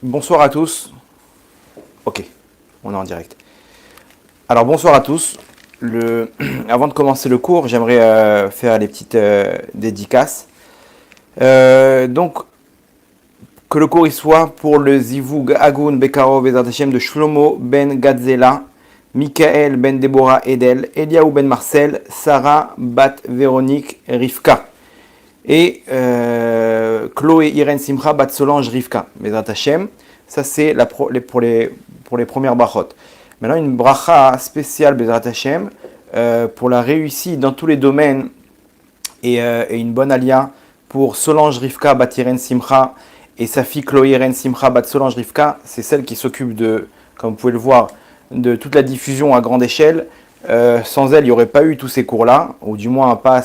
Bonsoir à tous. Ok, on est en direct. Alors bonsoir à tous. Avant de commencer le cours, j'aimerais faire les petites dédicaces. Donc, que le cours y soit pour le Zivug Agun Bekaro Bezat Hashem de Shlomo ben Gadzela, Michael ben Deborah Edel, Eliaou ben Marcel, Sarah bat Véronique Rivka. Et Chloé Irène Simcha bat Solange Rivka. Bezat Hashem. Ça, c'est pour les premières brachot. Maintenant, une bracha spéciale, Bezrat Hashem, pour la réussite dans tous les domaines et une bonne alia pour Solange Rivka, bat Irène Simcha, et sa fille Chloé Irène Simcha, bat Solange Rivka. C'est celle qui s'occupe de, comme vous pouvez le voir, de toute la diffusion à grande échelle. Sans elle, il n'y aurait pas eu tous ces cours-là, ou du moins pas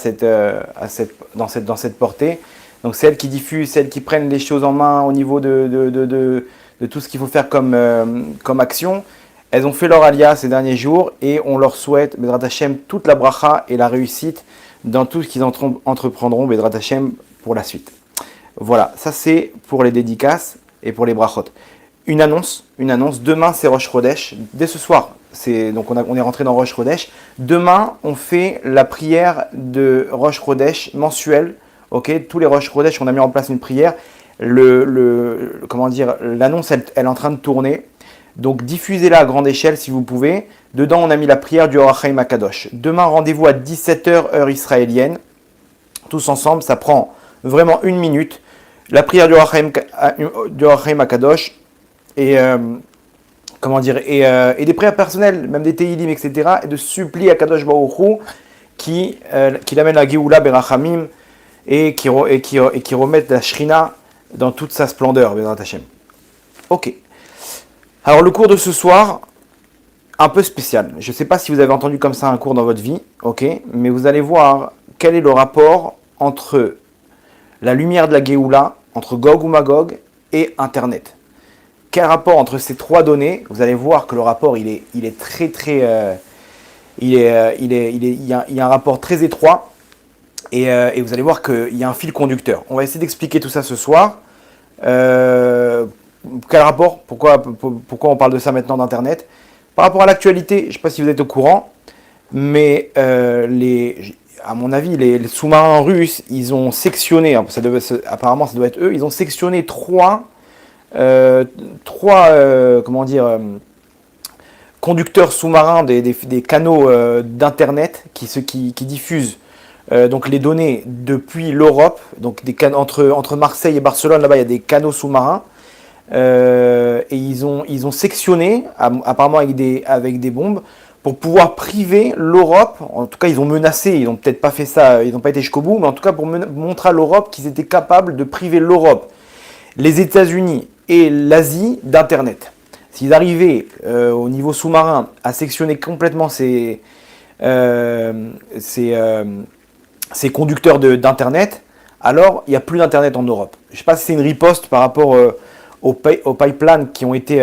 dans cette portée. Donc, c'est elle qui diffuse, c'est elle qui prenne les choses en main au niveau de tout ce qu'il faut faire comme action. Elles ont fait leur alia ces derniers jours et on leur souhaite, Bezrat Hashem, toute la bracha et la réussite dans tout ce qu'ils entreprendront, Bezrat Hashem, pour la suite. Voilà, ça c'est pour les dédicaces et pour les brachot. Une annonce, demain c'est Rosh Chodesh, dès ce soir, donc on est rentré dans Rosh Chodesh. Demain, on fait la prière de Rosh Chodesh mensuelle, ok, tous les Rosh Chodesh, on a mis en place une prière. L'annonce, elle est en train de tourner. Donc, diffusez-la à grande échelle si vous pouvez. Dedans, on a mis la prière du Or HaChaim HaKadosh. Demain, rendez-vous à 17h, heure israélienne. Tous ensemble, ça prend vraiment 1 minute. La prière du Or HaChaim HaKadosh et, et des prières personnelles, même des Teilim, etc. Et de supplier à Kadosh Baruch Hu qui amène la Géoula Berachamim et qui remette la Shrina dans toute sa splendeur, Bezrat Hashem. Ok. Alors le cours de ce soir, un peu spécial. Je ne sais pas si vous avez entendu comme ça un cours dans votre vie, ok, mais vous allez voir quel est le rapport entre la lumière de la Géoula, entre Gog ou Magog et Internet. Quel rapport entre ces trois données? Vous allez voir que le rapport, il est très très, il y a un rapport très étroit. Et vous allez voir qu'il y a un fil conducteur. On va essayer d'expliquer tout ça ce soir. Quel rapport? Pourquoi on parle de ça maintenant d'Internet? Par rapport à l'actualité, je ne sais pas si vous êtes au courant, mais à mon avis, les sous-marins russes, ils ont sectionné, apparemment ça doit être eux, ils ont sectionné trois conducteurs sous-marins des canaux d'Internet qui diffusent donc les données depuis l'Europe, donc entre Marseille et Barcelone, là-bas il y a des canaux sous-marins, et ils ont sectionné, apparemment avec des bombes, pour pouvoir priver l'Europe. En tout cas, ils ont menacé, ils n'ont peut-être pas fait ça, ils n'ont pas été jusqu'au bout, mais en tout cas pour montrer à l'Europe qu'ils étaient capables de priver l'Europe, les États-Unis et l'Asie d'Internet. S'ils arrivaient au niveau sous-marin à sectionner complètement ces conducteurs d'Internet, alors il n'y a plus d'Internet en Europe. Je ne sais pas si c'est une riposte par rapport aux pipelines qui ont été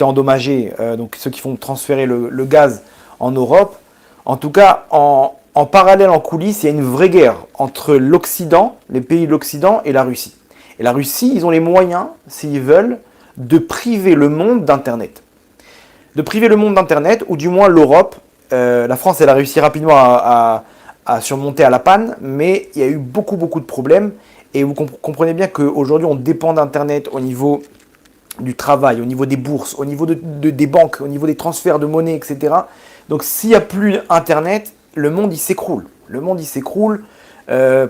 endommagés, donc ceux qui font transférer le gaz en Europe. En tout cas, en parallèle, en coulisses, il y a une vraie guerre entre l'Occident, les pays de l'Occident et la Russie. Et la Russie, ils ont les moyens, s'ils veulent, de priver le monde d'Internet. De priver le monde d'Internet, ou du moins l'Europe. La France, elle a réussi rapidement à surmonter à la panne, mais il y a eu beaucoup de problèmes. Et vous comprenez bien qu'aujourd'hui, on dépend d'Internet au niveau du travail, au niveau des bourses, au niveau des banques, au niveau des transferts de monnaie, etc. Donc, s'il n'y a plus Internet, le monde, il s'écroule.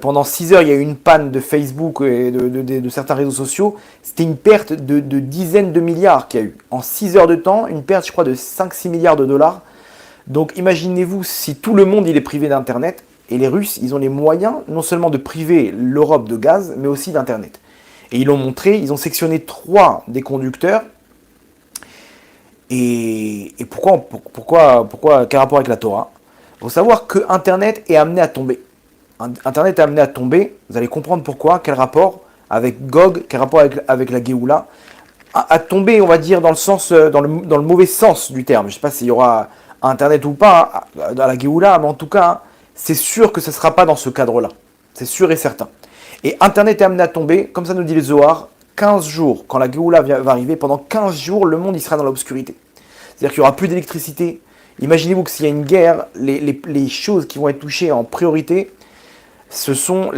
Pendant 6 heures, il y a eu une panne de Facebook et de certains réseaux sociaux. C'était une perte de dizaines de milliards qu'il y a eu. En 6 heures de temps, une perte, je crois, de 5-6 milliards de dollars. Donc imaginez-vous si tout le monde il est privé d'Internet, et les Russes, ils ont les moyens non seulement de priver l'Europe de gaz, mais aussi d'Internet. Et ils l'ont montré, ils ont sectionné 3 des conducteurs. Et pourquoi quel rapport avec la Torah? Il faut savoir que Internet est amené à tomber. Internet est amené à tomber, vous allez comprendre pourquoi, quel rapport avec Gog, quel rapport avec la Géoula. À tomber, on va dire, dans le mauvais sens du terme. Je ne sais pas s'il y aura Internet ou pas dans la Géoula, mais en tout cas, c'est sûr que ce ne sera pas dans ce cadre-là. C'est sûr et certain. Et Internet est amené à tomber, comme ça nous dit le Zohar, 15 jours, quand la Géoula va arriver, pendant 15 jours, le monde il sera dans l'obscurité. C'est-à-dire qu'il n'y aura plus d'électricité. Imaginez-vous que s'il y a une guerre, les choses qui vont être touchées en priorité, ce sont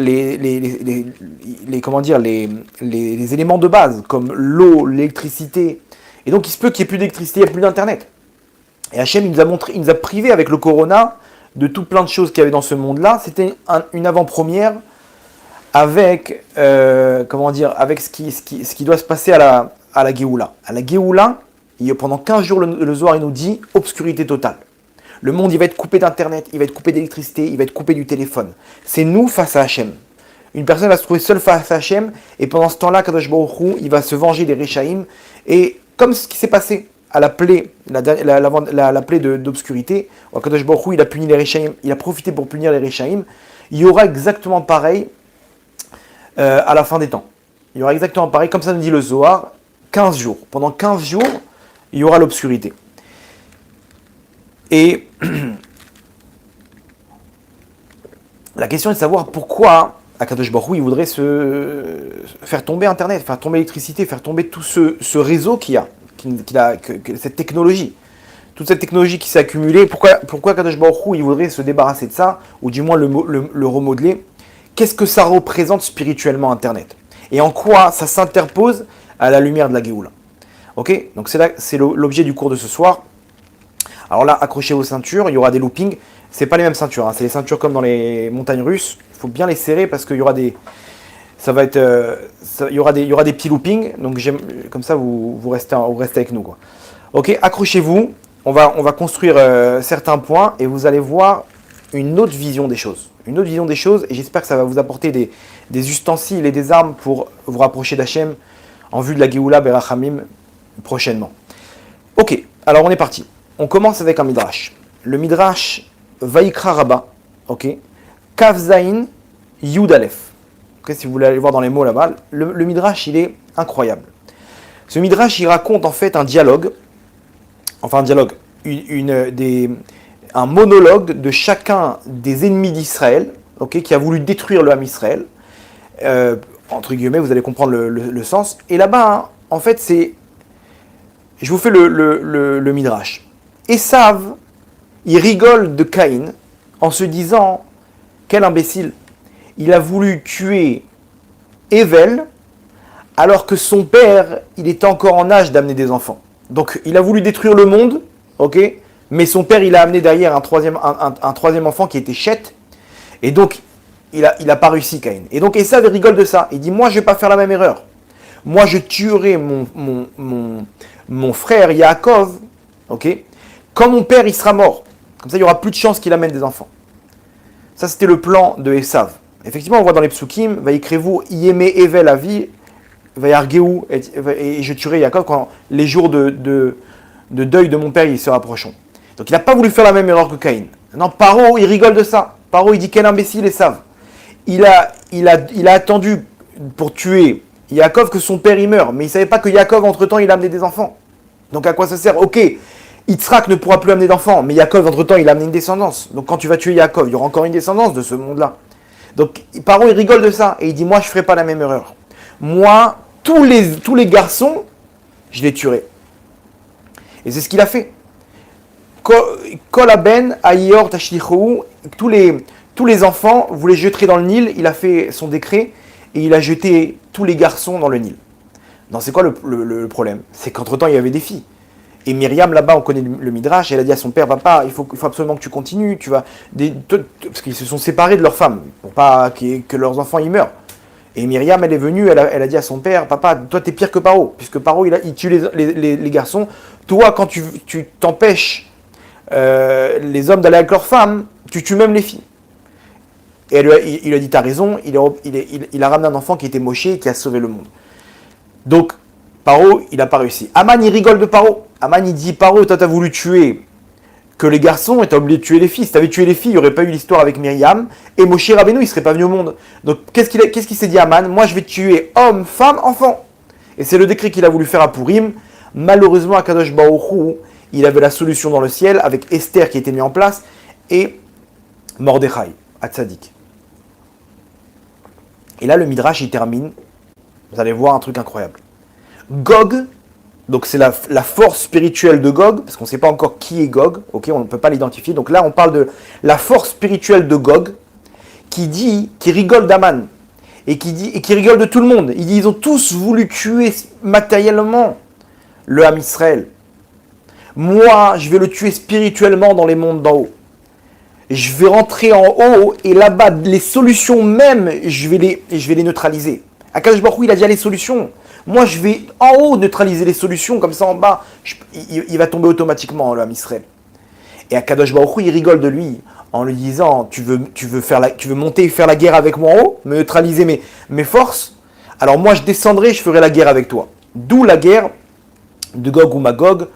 comment dire, les éléments de base, comme l'eau, l'électricité. Et donc il se peut qu'il n'y ait plus d'électricité, il n'y a plus d'internet. Et Hachem, il nous a privé avec le corona de tout plein de choses qu'il y avait dans ce monde-là. C'était une avant-première avec, comment dire, avec ce qui doit se passer à la Géoula. À la Géoula, pendant 15 jours, le Zohar il nous dit obscurité totale. Le monde, il va être coupé d'internet, il va être coupé d'électricité, il va être coupé du téléphone. C'est nous face à Hachem. Une personne va se trouver seule face à Hachem, et pendant ce temps-là, Kadosh Baruch Hu, il va se venger des Réchaïm. Et comme ce qui s'est passé à la plaie, la plaie d'obscurité, Kadosh Baruch Hu, il a puni les Réchaïm, il a profité pour punir les Réchaïm. Il y aura exactement pareil à la fin des temps. Il y aura exactement pareil, comme ça nous dit le Zohar, 15 jours. Pendant 15 jours, il y aura l'obscurité. Et la question est de savoir pourquoi Akadosh Baruch Hu, il voudrait faire tomber Internet, faire tomber l'électricité, faire tomber tout ce réseau qu'il a, cette technologie. Toute cette technologie qui s'est accumulée, pourquoi Akadosh Baruch Hu, il voudrait se débarrasser de ça, ou du moins le remodeler? Qu'est-ce que ça représente spirituellement Internet? Et en quoi ça s'interpose à la lumière de la Géoula? Ok, donc c'est l'objet du cours de ce soir. Alors là, accrochez vos ceintures, il y aura des loopings. C'est pas les mêmes ceintures, hein. C'est les ceintures comme dans les montagnes russes. Il faut bien les serrer parce qu'il y aura il y aura des petits loopings. Donc comme ça, vous restez avec nous, quoi. Ok, accrochez-vous. On va construire certains points et vous allez voir une autre vision des choses. Une autre vision des choses, et j'espère que ça va vous apporter des ustensiles et des armes pour vous rapprocher d'Hachem en vue de la Géoula Berachamim prochainement. Ok, alors on est parti. On commence avec un midrash. Le midrash Vaikra Rabba, ok, Kaf Zain Yud Aleph. Okay, si vous voulez aller voir dans les mots là-bas, le midrash il est incroyable. Ce midrash il raconte en fait un dialogue, un monologue de chacun des ennemis d'Israël, ok, qui a voulu détruire le Ham Israël. Entre guillemets, vous allez comprendre le sens. Et là-bas, hein, en fait, je vous fais le midrash. Esav, il rigole de Caïn en se disant, quel imbécile, il a voulu tuer Ével alors que son père, il était encore en âge d'amener des enfants. Donc il a voulu détruire le monde, ok, mais son père, il a amené derrière un troisième enfant qui était Chet, et donc il a pas réussi Caïn. Et donc Esav il rigole de ça, il dit, moi je vais pas faire la même erreur. Moi je tuerai mon frère Yaakov, ok, quand mon père il sera mort, comme ça il n'y aura plus de chance qu'il amène des enfants. Ça c'était le plan de Esav. Effectivement on voit dans les psukim, Vaikrevu Yeme Evel Avi, Vayargeu, et je tuerai Yaakov quand les jours de deuil de mon père ils se rapprocheront. Donc il n'a pas voulu faire la même erreur que Caïn. Non, Paro il rigole de ça. Paro il dit quel imbécile Esav. Il a attendu pour tuer Yaakov que son père il meure, mais il ne savait pas que Yaakov entre temps il a amené des enfants. Donc à quoi ça sert? Ok, Yitzhak ne pourra plus amener d'enfants, mais Yaakov, entre-temps, il a amené une descendance. Donc quand tu vas tuer Yaakov, il y aura encore une descendance de ce monde-là. Donc Paro, il rigole de ça, et il dit, moi, je ne ferai pas la même erreur. Moi, tous les garçons, je les tuerai. Et c'est ce qu'il a fait. Kol aben ayor tashlichou, tous les enfants, vous les jeterez dans le Nil, il a fait son décret, et il a jeté tous les garçons dans le Nil. Non, c'est quoi le problème? C'est qu'entre-temps, il y avait des filles. Et Myriam, là-bas, on connaît le Midrash, elle a dit à son père, papa, il faut absolument que tu continues, parce qu'ils se sont séparés de leurs femmes, pour pas que leurs enfants y meurent. Et Myriam, elle est venue, elle a dit à son père, papa, toi, t'es pire que Paro, puisque Paro, il tue les garçons. Toi, quand tu t'empêches les hommes d'aller avec leurs femmes, tu tues même les filles. Et il lui a dit, t'as raison, il a ramené un enfant qui était moché et qui a sauvé le monde. Donc, Paro, il n'a pas réussi. Aman, il rigole de Paro. Aman, il dit, Paro, toi, t'as voulu tuer que les garçons et t'as oublié de tuer les filles. Si t'avais tué les filles, il n'y aurait pas eu l'histoire avec Myriam. Et Moshe Rabbeinu, il ne serait pas venu au monde. Donc, qu'est-ce qu'il s'est dit, Aman? Moi, je vais tuer homme, femme, enfant. Et c'est le décret qu'il a voulu faire à Purim. Malheureusement, à Kadosh Baruch Hu, il avait la solution dans le ciel, avec Esther qui était mise en place, et Mordechai, à Tzadik. Et là, le Midrash, il termine Vous allez voir un truc incroyable. Gog, donc c'est la force spirituelle de Gog, parce qu'on ne sait pas encore qui est Gog, ok, on ne peut pas l'identifier. Donc là, on parle de la force spirituelle de Gog, qui rigole d'Aman, et qui rigole de tout le monde. Il dit, ils ont tous voulu tuer matériellement le Ham Israël. Moi, je vais le tuer spirituellement dans les mondes d'en haut. Je vais rentrer en haut, et là-bas, les solutions même, je vais les neutraliser. Akadosh Baruch Hu, il a déjà les solutions. Moi, je vais en haut neutraliser les solutions, comme ça en bas, il va tomber automatiquement, le Ham Israël. Et Akadosh Baruch Hu, il rigole de lui, en lui disant, tu veux monter et faire la guerre avec moi en haut, me neutraliser mes forces, alors moi je descendrai, je ferai la guerre avec toi. D'où la guerre de Gog ou Magog,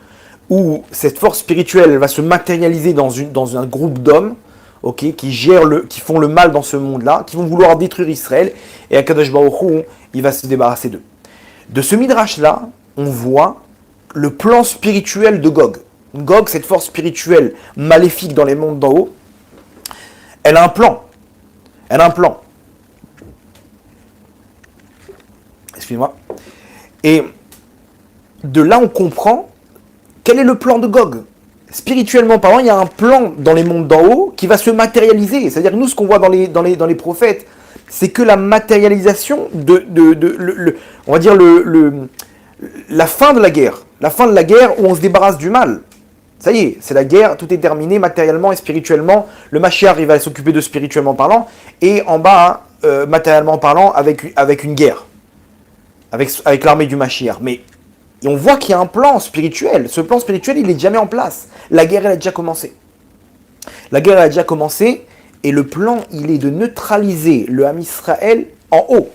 où cette force spirituelle va se matérialiser dans un groupe d'hommes, okay, qui font le mal dans ce monde-là, qui vont vouloir détruire Israël, et Akadosh Baruch Hu, il va se débarrasser d'eux. De ce midrash-là, on voit le plan spirituel de Gog. Gog, cette force spirituelle maléfique dans les mondes d'en haut, elle a un plan. Elle a un plan. Excusez-moi. Et de là, on comprend quel est le plan de Gog. Spirituellement parlant, il y a un plan dans les mondes d'en haut qui va se matérialiser. C'est-à-dire que nous, ce qu'on voit dans les prophètes, c'est que la matérialisation on va dire la fin de la guerre. La fin de la guerre où on se débarrasse du mal. Ça y est, c'est la guerre, tout est terminé matériellement et spirituellement. Le Mashiach, il va s'occuper de spirituellement parlant. Et en bas, matériellement parlant, avec une guerre. Avec l'armée du Mashiach. Mais on voit qu'il y a un plan spirituel. Ce plan spirituel, il n'est jamais en place. La guerre, elle a déjà commencé. La guerre, elle a déjà commencé. Et le plan, il est de neutraliser le Ham Israël en haut.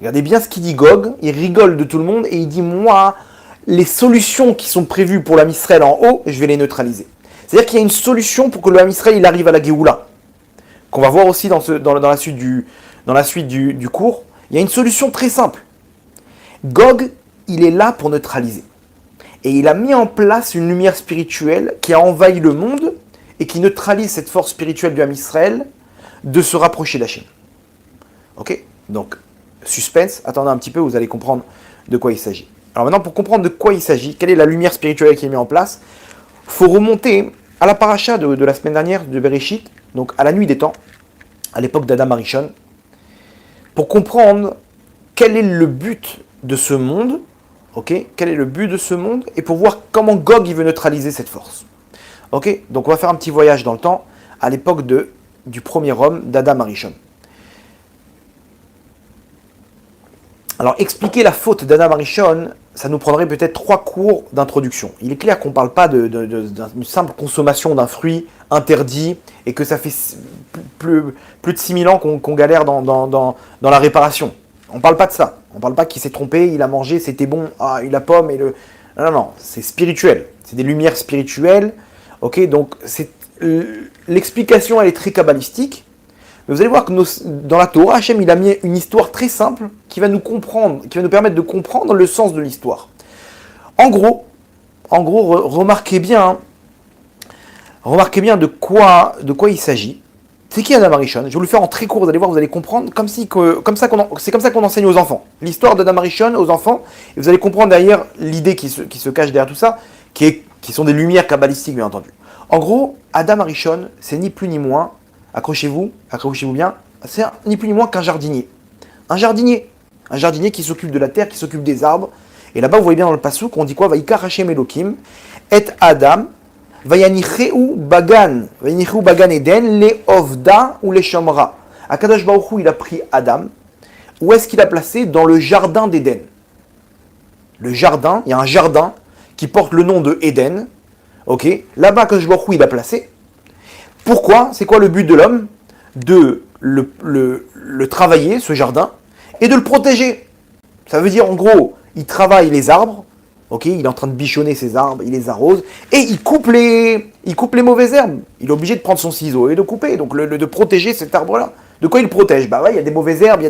Regardez bien ce qu'il dit Gog. Il rigole de tout le monde et il dit, moi, les solutions qui sont prévues pour le Ham Israël en haut, je vais les neutraliser. C'est-à-dire qu'il y a une solution pour que le Ham Israël il arrive à la Géoula. Qu'on va voir aussi dans la suite du cours. Il y a une solution très simple. Gog, il est là pour neutraliser. Et il a mis en place une lumière spirituelle qui a envahi le monde et qui neutralise cette force spirituelle du Ham Israël de se rapprocher d'Hachem. Ok ? Donc, suspense, attendez un petit peu, vous allez comprendre de quoi il s'agit. Alors maintenant, pour comprendre de quoi il s'agit, quelle est la lumière spirituelle qui est mise en place, il faut remonter à la paracha de la semaine dernière de Bereshit, donc à la nuit des temps, à l'époque d'Adam Arishon, pour comprendre quel est le but de ce monde, ok ? Quel est le but de ce monde, et pour voir comment Gog il veut neutraliser cette force. Ok ? Donc on va faire un petit voyage dans le temps, à l'époque du premier homme, d'Adam Arishon. Alors, expliquer la faute d'Adam Arishon, ça nous prendrait peut-être 3 cours d'introduction. Il est clair qu'on ne parle pas d'une simple consommation d'un fruit interdit et que ça fait plus de 6000 ans qu'on galère dans la réparation. On ne parle pas de ça. On ne parle pas qu'il s'est trompé, il a mangé, c'était bon, il a pomme et le... Non, c'est spirituel. C'est des lumières spirituelles. Ok, donc l'explication, elle est très kabbalistique. Mais vous allez voir que dans la Torah, Hachem, il a mis une histoire très simple qui va nous permettre de comprendre le sens de l'histoire. En gros, remarquez bien de quoi il s'agit. C'est qui Adam Arishon ? Je vais vous le faire en très court, vous allez voir, vous allez comprendre c'est comme ça qu'on enseigne aux enfants. L'histoire d'Adam Arishon aux enfants, et vous allez comprendre derrière l'idée qui se cache derrière tout ça, qui sont des lumières kabbalistiques, bien entendu. En gros, Adam Arishon, c'est ni plus ni moins, accrochez-vous bien, c'est ni plus ni moins qu'un jardinier. Un jardinier qui s'occupe de la terre, qui s'occupe des arbres. Et là-bas, vous voyez bien dans le passouk, on dit quoi ? Vaikar Hashem Elokim, et Adam, Vayanicheu Bagan Eden, le Ovda ou les Shamra. Akadosh Baruch Hu, il a pris Adam. Où est-ce qu'il a placé ? Dans le jardin d'Éden. Le jardin, il y a un jardin qui porte le nom de Éden. Ok, là-bas, Akadosh Baruch Hu, il a placé. Pourquoi ? C'est quoi le but de l'homme ? De le travailler, ce jardin, et de le protéger. Ça veut dire, en gros, il travaille les arbres, ok, il est en train de bichonner ses arbres, il les arrose, et il coupe les mauvaises herbes. Il est obligé de prendre son ciseau et de couper, donc de protéger cet arbre-là. De quoi il protège ? Bah ouais, il y a des mauvaises herbes,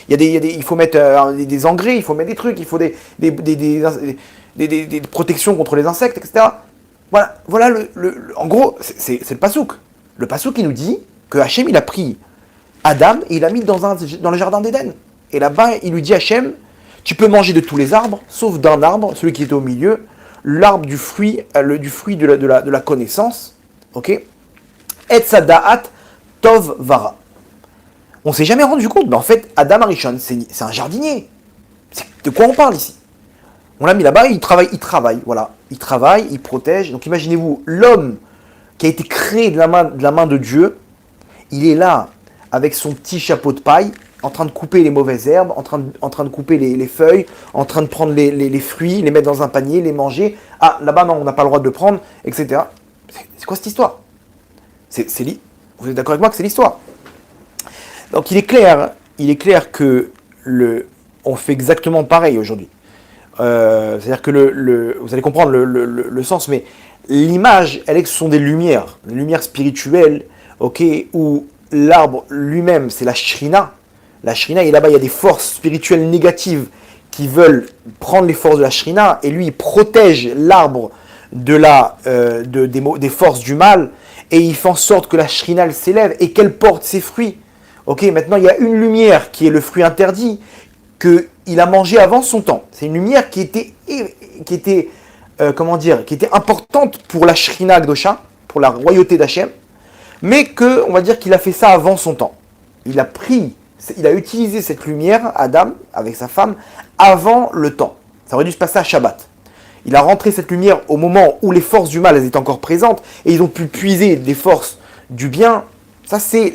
il faut mettre des engrais, il faut mettre des trucs, il faut des protections contre les insectes, etc. Voilà en gros, c'est le passouk. Le passouk qui nous dit que Hachem, il a pris Adam et il l'a mis dans le jardin d'Éden. Et là-bas, il lui dit Hachem, tu peux manger de tous les arbres, sauf d'un arbre, celui qui était au milieu, l'arbre du fruit, du fruit de la connaissance. Ok. Et Sadaat Tov Vara. On s'est jamais rendu compte, mais en fait, Adam Arishon, c'est un jardinier. De quoi on parle ici? On l'a mis là-bas, il travaille, voilà. Il travaille, il protège. Donc imaginez-vous, l'homme qui a été créé de la main de Dieu, il est là, avec son petit chapeau de paille, en train de couper les mauvaises herbes, en train de couper les feuilles, en train de prendre les fruits, les mettre dans un panier, les manger. Ah, là-bas, non, on n'a pas le droit de le prendre, etc. C'est quoi cette histoire? Vous êtes d'accord avec moi que c'est l'histoire? Donc il est clair que on fait exactement pareil aujourd'hui. C'est-à-dire que vous allez comprendre le sens, mais l'image, elle est que ce sont des lumières spirituelles, ok, où l'arbre lui-même, c'est la shrina. La shrina, et là-bas, il y a des forces spirituelles négatives qui veulent prendre les forces de la shrina, et lui, il protège l'arbre des forces du mal, et il fait en sorte que la shrina, elle s'élève, et qu'elle porte ses fruits. Ok, maintenant, il y a une lumière qui est le fruit interdit, qu'il a mangé avant son temps. C'est une lumière qui était importante pour la Shrina Gdosha, pour la royauté d'Hachem, mais on va dire qu'il a fait ça avant son temps. Il a utilisé cette lumière, Adam, avec sa femme, avant le temps. Ça aurait dû se passer à Shabbat. Il a rentré cette lumière au moment où les forces du mal elles étaient encore présentes, et ils ont pu puiser des forces du bien. Ça, c'est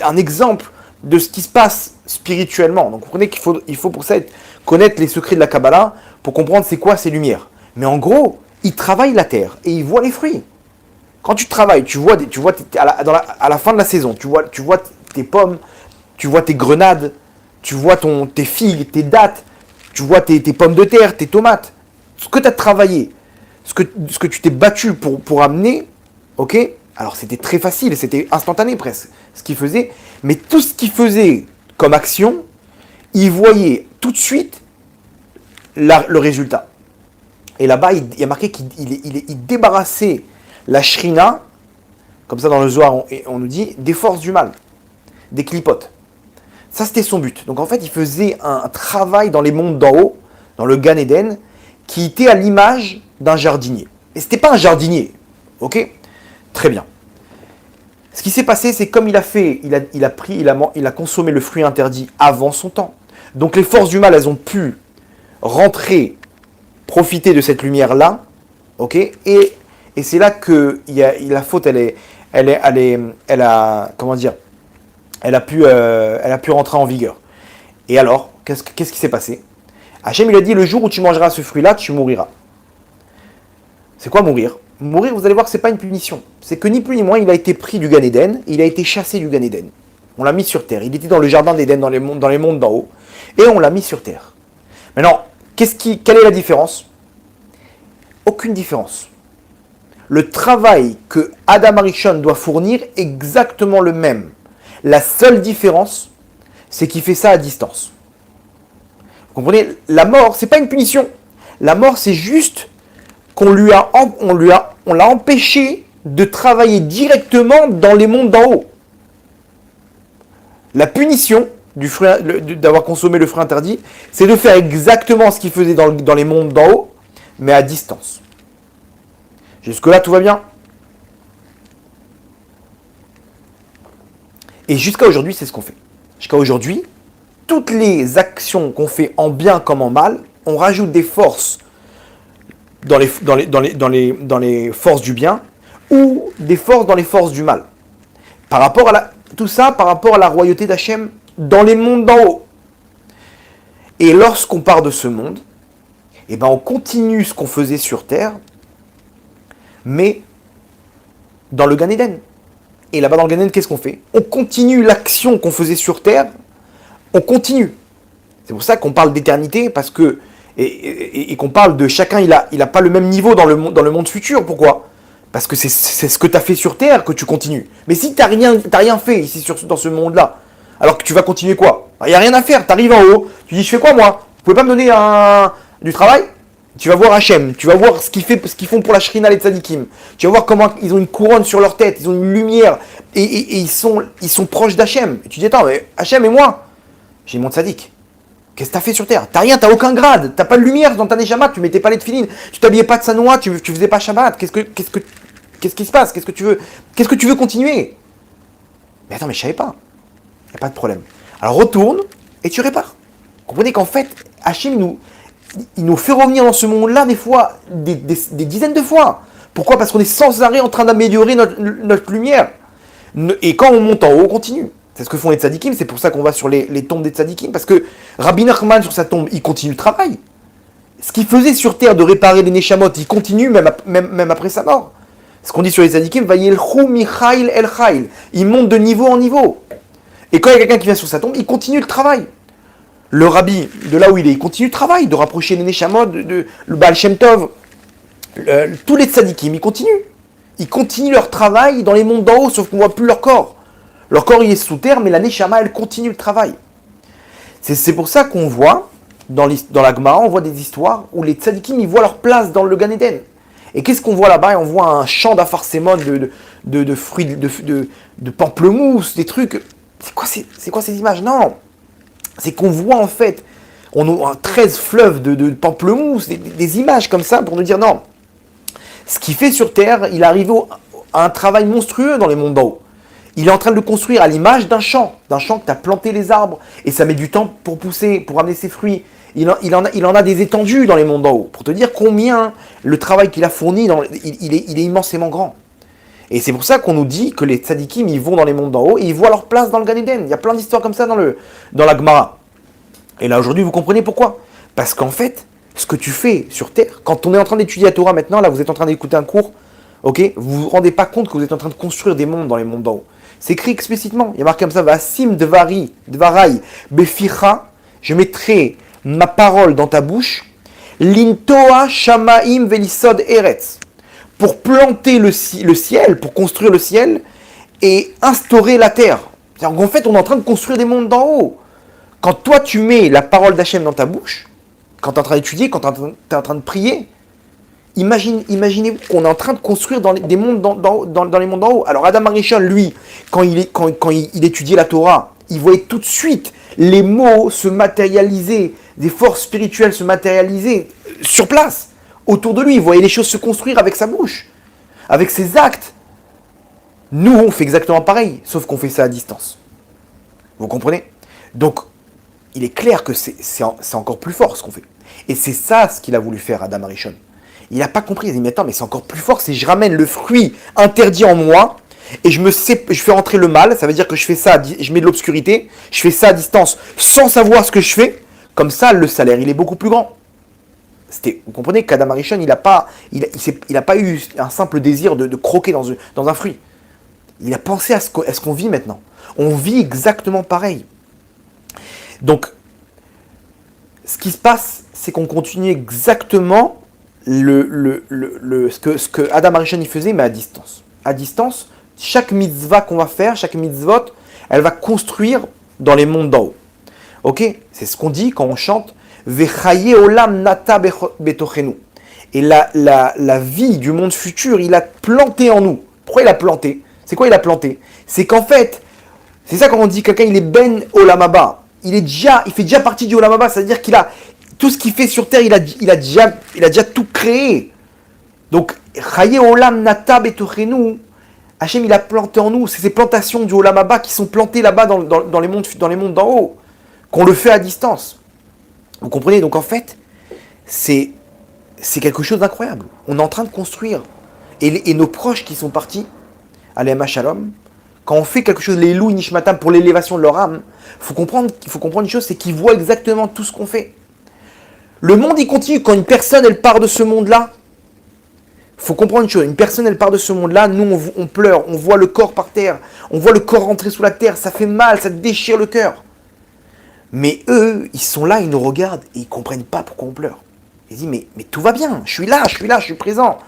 un exemple de ce qui se passe spirituellement. Donc, vous comprenez qu'il faut pour ça connaître les secrets de la Kabbalah pour comprendre c'est quoi ces lumières. Mais en gros, il travaille la terre et il voit les fruits. Quand tu travailles, à la fin de la saison, tu vois tes pommes, tu vois tes grenades, tu vois tes figues, tes dattes, tu vois tes pommes de terre, tes tomates. Ce que tu as travaillé, ce que tu t'es battu pour amener, ok? Alors c'était très facile, c'était instantané presque, ce qu'il faisait. Mais tout ce qu'il faisait comme action, il voyait tout de suite le résultat. Et là-bas, il y a marqué qu'il débarrassait la shrina, comme ça dans le Zohar, on nous dit, des forces du mal, des clipotes. Ça, c'était son but. Donc en fait, il faisait un travail dans les mondes d'en haut, dans le Gan Eden, qui était à l'image d'un jardinier. Et c'était pas un jardinier, ok? Très bien. Ce qui s'est passé, c'est comme il a consommé le fruit interdit avant son temps. Donc les forces du mal, elles ont pu rentrer, profiter de cette lumière-là, ok? Et c'est là que la faute, elle a pu rentrer en vigueur. Et alors, qu'est-ce qui s'est passé? Hachem, il a dit, le jour où tu mangeras ce fruit-là, tu mouriras. C'est quoi mourir? Mourir, vous allez voir que ce n'est pas une punition. C'est que ni plus ni moins, il a été pris du Gan Eden, il a été chassé du Gan Eden. On l'a mis sur terre. Il était dans le jardin d'Éden, dans les mondes d'en haut, et on l'a mis sur terre. Maintenant, quelle est la différence? Aucune différence. Le travail que Adam Arishon doit fournir est exactement le même. La seule différence, c'est qu'il fait ça à distance. Vous comprenez? La mort, c'est pas une punition. La mort, c'est juste qu'on l'a empêché de travailler directement dans les mondes d'en haut. La punition d'avoir consommé le fruit interdit, c'est de faire exactement ce qu'il faisait dans les mondes d'en haut, mais à distance. Jusque-là, tout va bien. Et jusqu'à aujourd'hui, c'est ce qu'on fait. Jusqu'à aujourd'hui, toutes les actions qu'on fait en bien comme en mal, on rajoute des forces dans les forces du bien ou des forces dans les forces du mal. Tout ça par rapport à la royauté d'Hachem dans les mondes d'en haut. Et lorsqu'on part de ce monde, on continue ce qu'on faisait sur terre, mais dans le Gan Eden. Et là-bas dans le Gan Eden, qu'est-ce qu'on fait? On continue l'action qu'on faisait sur terre, on continue. C'est pour ça qu'on parle d'éternité, parce que et qu'on parle de chacun, il a pas le même niveau dans le monde futur. Pourquoi? Parce que c'est ce que tu as fait sur terre que tu continues. Mais si tu n'as rien fait ici dans ce monde-là, alors que tu vas continuer quoi? Il n'y a rien à faire, tu arrives en haut, tu dis je fais quoi moi? Vous pouvez pas me donner du travail? Tu vas voir Hachem, tu vas voir ce qu'ils font pour la Shrina les Tzadikim. Tu vas voir comment ils ont une couronne sur leur tête, ils ont une lumière, et ils sont proches d'Hachem. Et tu dis attends, mais Hachem et moi? J'ai dit, mon tzaddik, qu'est-ce que t'as fait sur terre? T'as rien, t'as aucun grade, t'as pas de lumière dans ta neshama, tu mettais pas les tefilines, tu t'habillais pas de sanoua, tu faisais pas Shabbat. Qu'est-ce qui se passe? Qu'est-ce que tu veux continuer? Mais attends, mais je savais pas. Y a pas de problème. Alors retourne et tu répares. Comprenez qu'en fait, Hachem, il nous fait revenir dans ce monde-là des fois, des dizaines de fois. Pourquoi? Parce qu'on est sans arrêt en train d'améliorer notre lumière. Et quand on monte en haut, on continue. C'est ce que font les tzadikim, c'est pour ça qu'on va sur les tombes des tzadikim, parce que Rabbi Nachman, sur sa tombe, il continue le travail. Ce qu'il faisait sur terre de réparer les neshamot, il continue même après sa mort. Ce qu'on dit sur les tzadikim, Vayelchu michail el chail. Il monte de niveau en niveau. Et quand il y a quelqu'un qui vient sur sa tombe, il continue le travail. Le rabbi, de là où il est, il continue le travail, de rapprocher les neshamot, le Baal Shem Tov. Tous les tzadikim, ils continuent. Ils continuent leur travail dans les mondes d'en haut, sauf qu'on ne voit plus leur corps. Leur corps, il est sous terre, mais la neshama, elle continue le travail. C'est pour ça qu'on voit, dans la Gemara, on voit des histoires où les tzadikim, ils voient leur place dans le Gan Eden. Et qu'est-ce qu'on voit là-bas? On voit un champ d'apharsémon, de fruits, de pamplemousse, des trucs. C'est quoi ces images? Non. C'est qu'on voit en fait, on a 13 fleuves de pamplemousse, des images comme ça pour nous dire non. Ce qu'il fait sur terre, il arrive à un travail monstrueux dans les mondes d'en haut. Il est en train de le construire à l'image d'un champ que tu as planté les arbres, et ça met du temps pour pousser, pour amener ses fruits. Il en a des étendues dans les mondes d'en haut, pour te dire combien le travail qu'il a fourni, il est immensément grand. Et c'est pour ça qu'on nous dit que les tzadikim, ils vont dans les mondes d'en haut, et ils voient leur place dans le Gan Eden. Il y a plein d'histoires comme ça dans la Gemara. Et là, aujourd'hui, vous comprenez pourquoi? Parce qu'en fait, ce que tu fais sur terre, quand on est en train d'étudier la Torah maintenant, là, vous êtes en train d'écouter un cours, ok, vous vous rendez pas compte que vous êtes en train de construire des mondes dans les mondes d'en haut. C'est écrit explicitement. Il y a marqué comme ça, Vasim dvarai, beficha, je mettrai ma parole dans ta bouche, lintoa shamaim velisod eretz, pour planter le ciel, pour construire le ciel, et instaurer la terre. C'est-à-dire qu'en fait, on est en train de construire des mondes d'en haut. Quand toi, tu mets la parole d'Hachem dans ta bouche, quand tu es en train d'étudier, quand tu es en train de prier, imaginez qu'on est en train de construire des mondes dans les mondes d'en haut. Alors Adam Arishon, lui, quand il étudiait la Torah, il voyait tout de suite les mots se matérialiser, des forces spirituelles se matérialiser sur place, autour de lui. Il voyait les choses se construire avec sa bouche, avec ses actes. Nous, on fait exactement pareil, sauf qu'on fait ça à distance. Vous comprenez? Donc, il est clair que c'est encore plus fort ce qu'on fait. Et c'est ça ce qu'il a voulu faire Adam Arishon. Il n'a pas compris, il a dit, mais attends, mais c'est encore plus fort, c'est je ramène le fruit interdit en moi, et je fais rentrer le mal, ça veut dire que je fais ça, je mets de l'obscurité, je fais ça à distance, sans savoir ce que je fais, comme ça, le salaire, il est beaucoup plus grand. Vous comprenez qu'Adam Arishon, il n'a pas eu un simple désir de croquer dans un fruit. Il a pensé à ce qu'on vit maintenant. On vit exactement pareil. Donc, ce qui se passe, c'est qu'on continue exactement ce que Adam Arishon il faisait, mais à distance. À distance, chaque mitzvah qu'on va faire, chaque mitzvot, elle va construire dans les mondes d'en haut. Ok? C'est ce qu'on dit quand on chante Vechaye olam nata betochenu. Et la vie du monde futur, il a planté en nous. Pourquoi il a planté? C'est quoi il a planté? C'est qu'en fait, c'est ça quand on dit quelqu'un il est ben olam haba. Il fait déjà partie du olam haba, c'est-à-dire qu'il a tout ce qu'il fait sur terre, il a déjà tout créé. Donc, Chaye olam nata betochenu, Hachem il a planté en nous, c'est ces plantations du olam haba qui sont plantées là-bas dans les mondes d'en haut, qu'on le fait à distance. Vous comprenez? Donc en fait, c'est quelque chose d'incroyable. On est en train de construire. Et nos proches qui sont partis, Alayhim Shalom, quand on fait quelque chose, les loups nishmatam, pour l'élévation de leur âme, il faut comprendre une chose, c'est qu'ils voient exactement tout ce qu'on fait. Le monde, il continue. Quand une personne, elle part de ce monde-là, il faut comprendre une chose. Une personne, elle part de ce monde-là, nous, on pleure, on voit le corps par terre, on voit le corps rentrer sous la terre, ça fait mal, ça déchire le cœur. Mais eux, ils sont là, ils nous regardent et ils ne comprennent pas pourquoi on pleure. Ils disent, mais tout va bien, je suis là, je suis présent.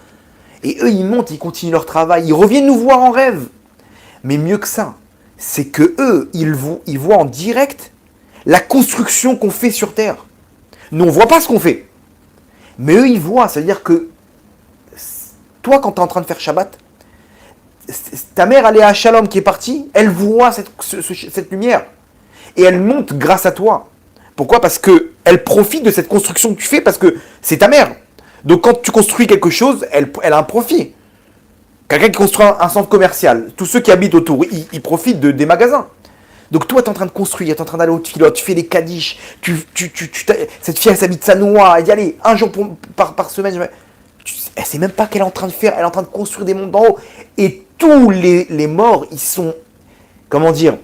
Et eux, ils montent, ils continuent leur travail, ils reviennent nous voir en rêve. Mais mieux que ça, c'est que eux, ils voient en direct la construction qu'on fait sur Terre. Nous, on ne voit pas ce qu'on fait. Mais eux, ils voient, c'est-à-dire que toi, quand tu es en train de faire Shabbat, ta mère, Aléa Shalom, qui est partie, elle voit cette lumière. et elle monte grâce à toi. Pourquoi? Parce que elle profite de cette construction que tu fais, parce que c'est ta mère. Donc quand tu construis quelque chose, elle a un profit. Quelqu'un qui construit un centre commercial, tous ceux qui habitent autour, ils profitent des magasins. Donc toi, tu es en train de construire, tu es en train d'aller au pilote, tu fais des kadish, cette fille, elle s'habite sa noix, elle dit allez, un jour par semaine, elle sait même pas qu'elle est en train de faire, elle est en train de construire des mondes d'en haut. Et tous les morts, ils sont, comment dire,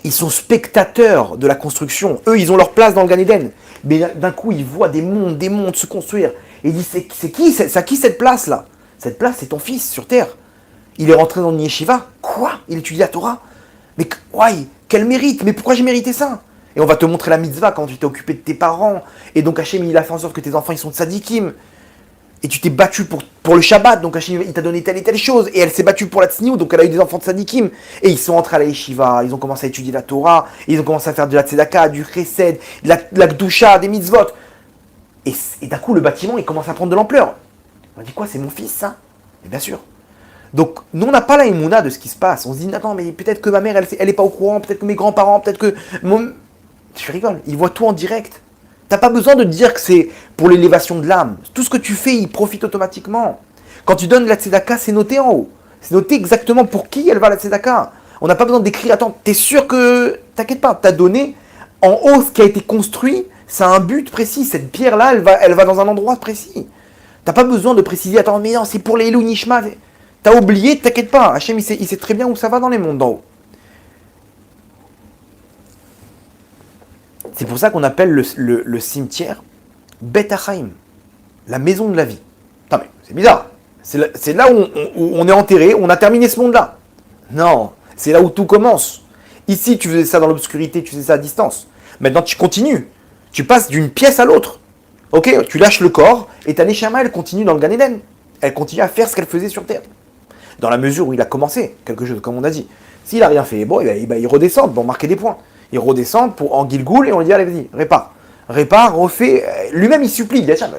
ils sont spectateurs de la construction. Eux, ils ont leur place dans le Gan Eden. Mais d'un coup, ils voient des mondes se construire. Et ils disent, c'est qui cette place-là? Cette place, c'est ton fils sur terre. Il est rentré dans une yeshiva. Quoi? Il étudie la Torah? Mais ouais, quel mérite? Mais pourquoi j'ai mérité ça? Et on va te montrer la mitzvah quand tu t'es occupé de tes parents. Et donc Hachem, il a fait en sorte que tes enfants, ils sont tzadikim. Et tu t'es battu pour le Shabbat, donc Hachem, il t'a donné telle et telle chose. Et elle s'est battue pour la tzniut, donc elle a eu des enfants de tzadikim. Et ils sont entrés à la yeshiva, ils ont commencé à étudier la Torah, ils ont commencé à faire de la tzedaka, du chesed, de la gdusha, des mitzvot. Et d'un coup, le bâtiment, il commence à prendre de l'ampleur. On dit quoi, c'est mon fils, ça? Et bien sûr. Donc, nous, on n'a pas la émouna de ce qui se passe. On se dit, attends, mais peut-être que ma mère, elle est pas au courant, peut-être que mes grands-parents, peut-être que... Je rigole, ils voient tout en direct. T'as pas besoin de dire que c'est pour l'élévation de l'âme. Tout ce que tu fais, il profite automatiquement. Quand tu donnes la tzedaka, c'est noté en haut. C'est noté exactement pour qui elle va la tzedaka. On n'a pas besoin d'écrire, attends, t'es sûr que... T'inquiète pas, t'as donné en haut ce qui a été construit, ça a un but précis. Cette pierre-là, elle va dans un endroit précis. T'as pas besoin de préciser, attends, mais non, c'est pour les Elou Nishma. T'as oublié, t'inquiète pas. Hachem, il sait très bien où ça va dans les mondes d'en haut. C'est pour ça qu'on appelle le cimetière Bet Hachaim, la maison de la vie. Attends, mais c'est bizarre. C'est là où on est enterré, on a terminé ce monde-là. Non, c'est là où tout commence. Ici, tu faisais ça dans l'obscurité, tu faisais ça à distance. Maintenant, tu continues. Tu passes d'une pièce à l'autre. Ok, tu lâches le corps et ta Neshama, elle continue dans le Gan Eden. Elle continue à faire ce qu'elle faisait sur Terre. Dans la mesure où il a commencé quelque chose, comme on a dit. S'il n'a rien fait, bon, il redescend pour marquer des points. Il redescend en Gilgoul et on lui dit, allez, vas-y, répare. Répare, refait. Lui-même, il supplie. Il dit, tiens,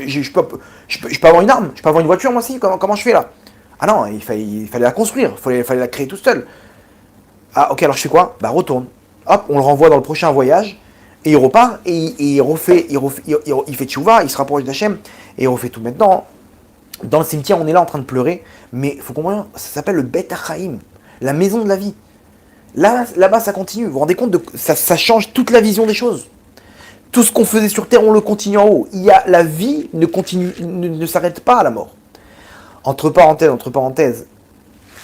je peux avoir une arme, je peux avoir une voiture, moi aussi, comment je fais là? Ah non, il fallait la construire, il fallait la créer tout seul. Ah, ok, alors je fais quoi? Bah, retourne. Hop, on le renvoie dans le prochain voyage, et il repart, et il fait tchouva, il se rapproche d'Hachem, et il refait tout. Maintenant, dans le cimetière, on est là en train de pleurer, mais il faut comprendre, ça s'appelle le Bet Hachaim, la maison de la vie. Là-bas, ça continue. Vous vous rendez compte ça change toute la vision des choses. Tout ce qu'on faisait sur Terre, on le continue en haut. La vie ne s'arrête pas à la mort. Entre parenthèses,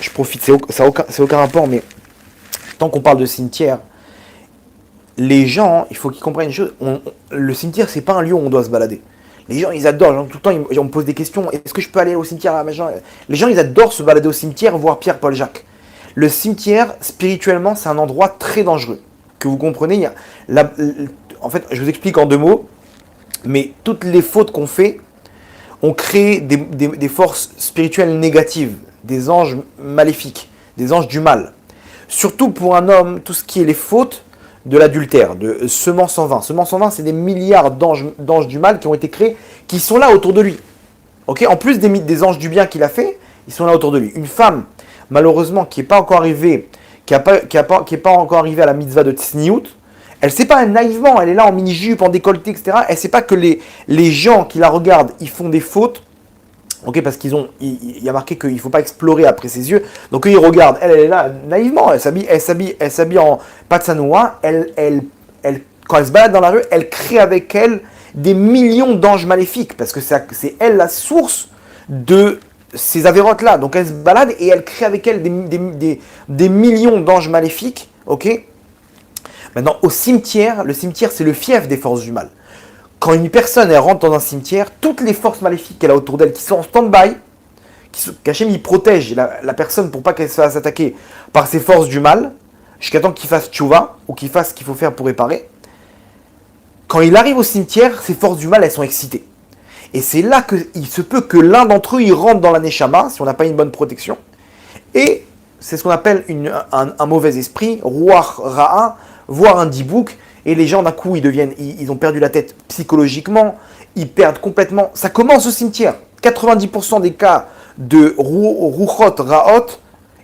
je profite, ça n'a aucun rapport, mais tant qu'on parle de cimetière, les gens, il faut qu'ils comprennent une chose, le cimetière, c'est pas un lieu où on doit se balader. Les gens, ils adorent, genre, tout le temps, on me pose des questions, est-ce que je peux aller au cimetière? Les gens, ils adorent se balader au cimetière, voir Pierre, Paul, Jacques. Le cimetière, spirituellement, c'est un endroit très dangereux. Que vous comprenez, en fait, je vous explique en 2 mots, mais toutes les fautes qu'on fait, on crée des forces spirituelles négatives, des anges maléfiques, des anges du mal. Surtout pour un homme, tout ce qui est les fautes de l'adultère, de semence en vain. Semence en vain, c'est des milliards d'anges du mal qui ont été créés, qui sont là autour de lui. Okay, en plus des anges du bien qu'il a fait, ils sont là autour de lui. Une femme, malheureusement, qui n'est pas encore arrivée, qui est pas encore arrivée à la mitzvah de Tzniut, elle ne sait pas naïvement, elle est là en mini-jupe, en décolleté, etc. Elle ne sait pas que les gens qui la regardent, ils font des fautes, okay, parce il y a marqué qu'il ne faut pas explorer après ses yeux. Donc eux, ils regardent, elle est là naïvement, elle s'habille en patsanoua, quand elle se balade dans la rue, elle crée avec elle des millions d'anges maléfiques, parce que c'est elle la source de ces avérotes-là. Donc elle se balade et elle crée avec elle des millions d'anges maléfiques, ok. Maintenant, au cimetière, le cimetière, c'est le fief des forces du mal. Quand une personne elle rentre dans un cimetière, toutes les forces maléfiques qu'elle a autour d'elle, qui sont en stand-by, qu'Hachem il protège la personne pour pas qu'elle se fasse attaquer par ces forces du mal, jusqu'à temps qu'il fasse tchouva, ou qu'il fasse ce qu'il faut faire pour réparer. Quand il arrive au cimetière, ces forces du mal, elles sont excitées. Et c'est là qu'il se peut que l'un d'entre eux, il rentre dans la Neshama, si on n'a pas une bonne protection. Et c'est ce qu'on appelle un mauvais esprit, Ruach Ra'a, voire un dibouk, et les gens d'un coup ils ont perdu la tête psychologiquement, ils perdent complètement. Ça commence au cimetière. 90% des cas de Ruchot Ra'ot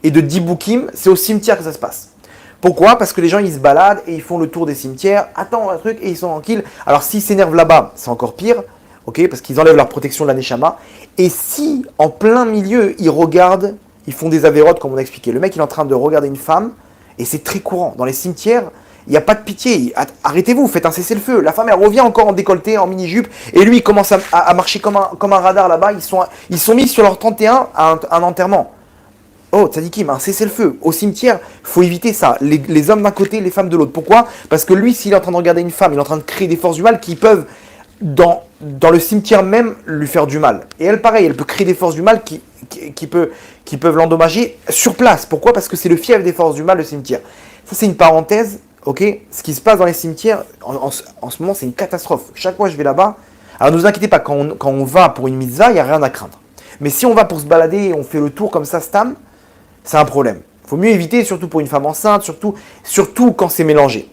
et de diboukim, c'est au cimetière que ça se passe. Pourquoi? Parce que les gens, ils se baladent et ils font le tour des cimetières, attendent un truc et ils sont tranquilles. Alors, s'ils s'énervent là-bas, c'est encore pire, ok? Parce qu'ils enlèvent leur protection de la Neshama. Et si, en plein milieu, ils regardent, ils font des avérotes, comme on a expliqué. Le mec, il est en train de regarder une femme, et c'est très courant. Dans les cimetières, il n'y a pas de pitié. Arrêtez-vous, faites un cessez-le-feu. La femme, elle revient encore en décolleté, en mini-jupe, et lui, il commence à marcher comme un radar là-bas. Ils sont mis sur leur 31 à un enterrement. Oh, tzadikim, un cessez-le-feu. Au cimetière, il faut éviter ça. Les hommes d'un côté, les femmes de l'autre. Pourquoi? Parce que lui, s'il est en train de regarder une femme, il est en train de créer des forces du mal qui peuvent, dans le cimetière même, lui faire du mal. Et elle, pareil, elle peut créer des forces du mal qui peuvent l'endommager sur place. Pourquoi? Parce que c'est le fief des forces du mal, le cimetière. Ça, c'est une parenthèse, ok? Ce qui se passe dans les cimetières, en ce moment, c'est une catastrophe. Chaque fois que je vais là-bas, alors ne vous inquiétez pas, quand on va pour une mitzvah, il n'y a rien à craindre. Mais si on va pour se balader et on fait le tour comme ça, stam, c'est un problème. Il faut mieux éviter, surtout pour une femme enceinte, surtout quand c'est mélangé.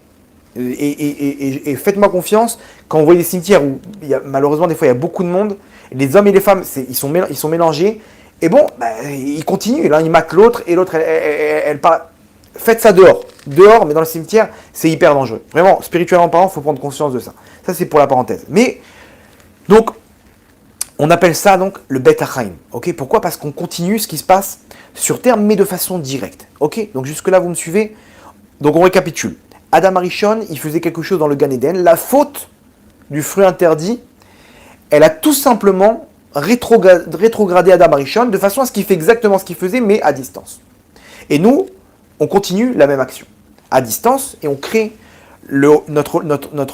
Et faites-moi confiance, quand vous voyez des cimetières où malheureusement des fois il y a beaucoup de monde, les hommes et les femmes ils sont mélangés, et bon, ils continuent, l'un il mate l'autre, et l'autre elle parle. Faites ça dehors, mais dans le cimetière c'est hyper dangereux. Vraiment, spirituellement parlant, il faut prendre conscience de ça. Ça c'est pour la parenthèse. Mais, donc, on appelle ça donc le Bet Achaim. Ok? Pourquoi? Parce qu'on continue ce qui se passe sur terre, mais de façon directe. Ok? Donc jusque-là, vous me suivez? Donc on récapitule. Adam Arishon, il faisait quelque chose dans le Gan Eden. La faute du fruit interdit, elle a tout simplement rétrogradé Adam Arishon de façon à ce qu'il fait exactement ce qu'il faisait, mais à distance. Et nous, on continue la même action. À distance, et on crée notre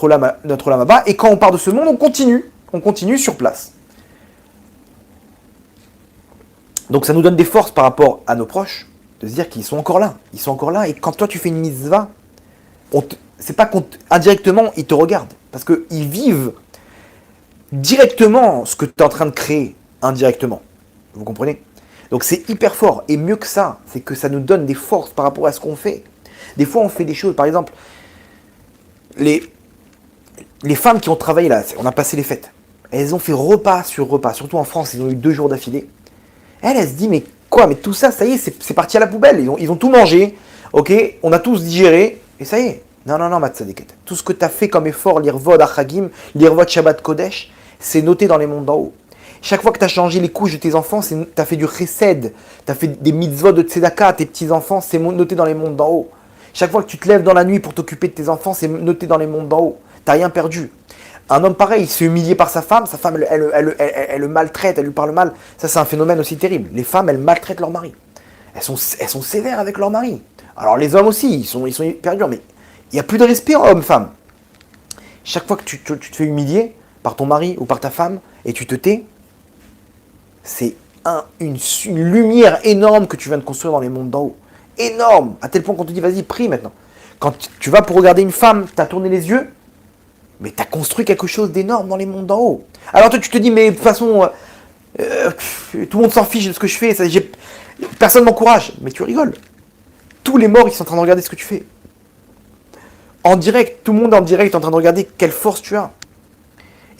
Olam Haba. Et quand on part de ce monde, on continue sur place. Donc ça nous donne des forces par rapport à nos proches, de se dire qu'ils sont encore là. Ils sont encore là, et quand toi tu fais une mitzvah, c'est pas indirectement, ils te regardent. Parce qu'ils vivent directement ce que tu es en train de créer, indirectement. Vous comprenez? Donc c'est hyper fort. Et mieux que ça, c'est que ça nous donne des forces par rapport à ce qu'on fait. Des fois on fait des choses, par exemple, les femmes qui ont travaillé là, on a passé les fêtes. Elles ont fait repas sur repas, surtout en France, ils ont eu 2 jours d'affilée. Elle se dit, mais quoi, mais tout ça, ça y est, c'est parti à la poubelle. Ils ont tout mangé, ok, on a tous digéré, et ça y est. Non, Matzadiket. Tout ce que tu as fait comme effort, l'Irvod Achagim, l'Irvod Shabbat Kodesh, c'est noté dans les mondes d'en haut. Chaque fois que tu as changé les couches de tes enfants, tu as fait du chesed, tu as fait des mitzvot de tzedaka à tes petits-enfants, c'est noté dans les mondes d'en haut. Chaque fois que tu te lèves dans la nuit pour t'occuper de tes enfants, c'est noté dans les mondes d'en haut. Tu n'as rien perdu. Un homme pareil, il se fait humilier par sa femme elle le maltraite, elle lui parle mal. Ça, c'est un phénomène aussi terrible. Les femmes, elles maltraitent leur mari. Elles sont sévères avec leur mari. Alors les hommes aussi, ils sont hyper durs, mais il n'y a plus de respect homme-femme. Chaque fois que tu te fais humilier par ton mari ou par ta femme, et tu te tais, c'est une lumière énorme que tu viens de construire dans les mondes d'en haut. Énorme, à tel point qu'on te dit, vas-y, prie maintenant. Quand tu vas pour regarder une femme, tu as tourné les yeux, mais tu as construit quelque chose d'énorme dans les mondes d'en haut. Alors toi, tu te dis, mais de toute façon, tout le monde s'en fiche de ce que je fais, personne ne m'encourage. Mais tu rigoles. Tous les morts, ils sont en train de regarder ce que tu fais. En direct, tout le monde en direct est en train de regarder quelle force tu as.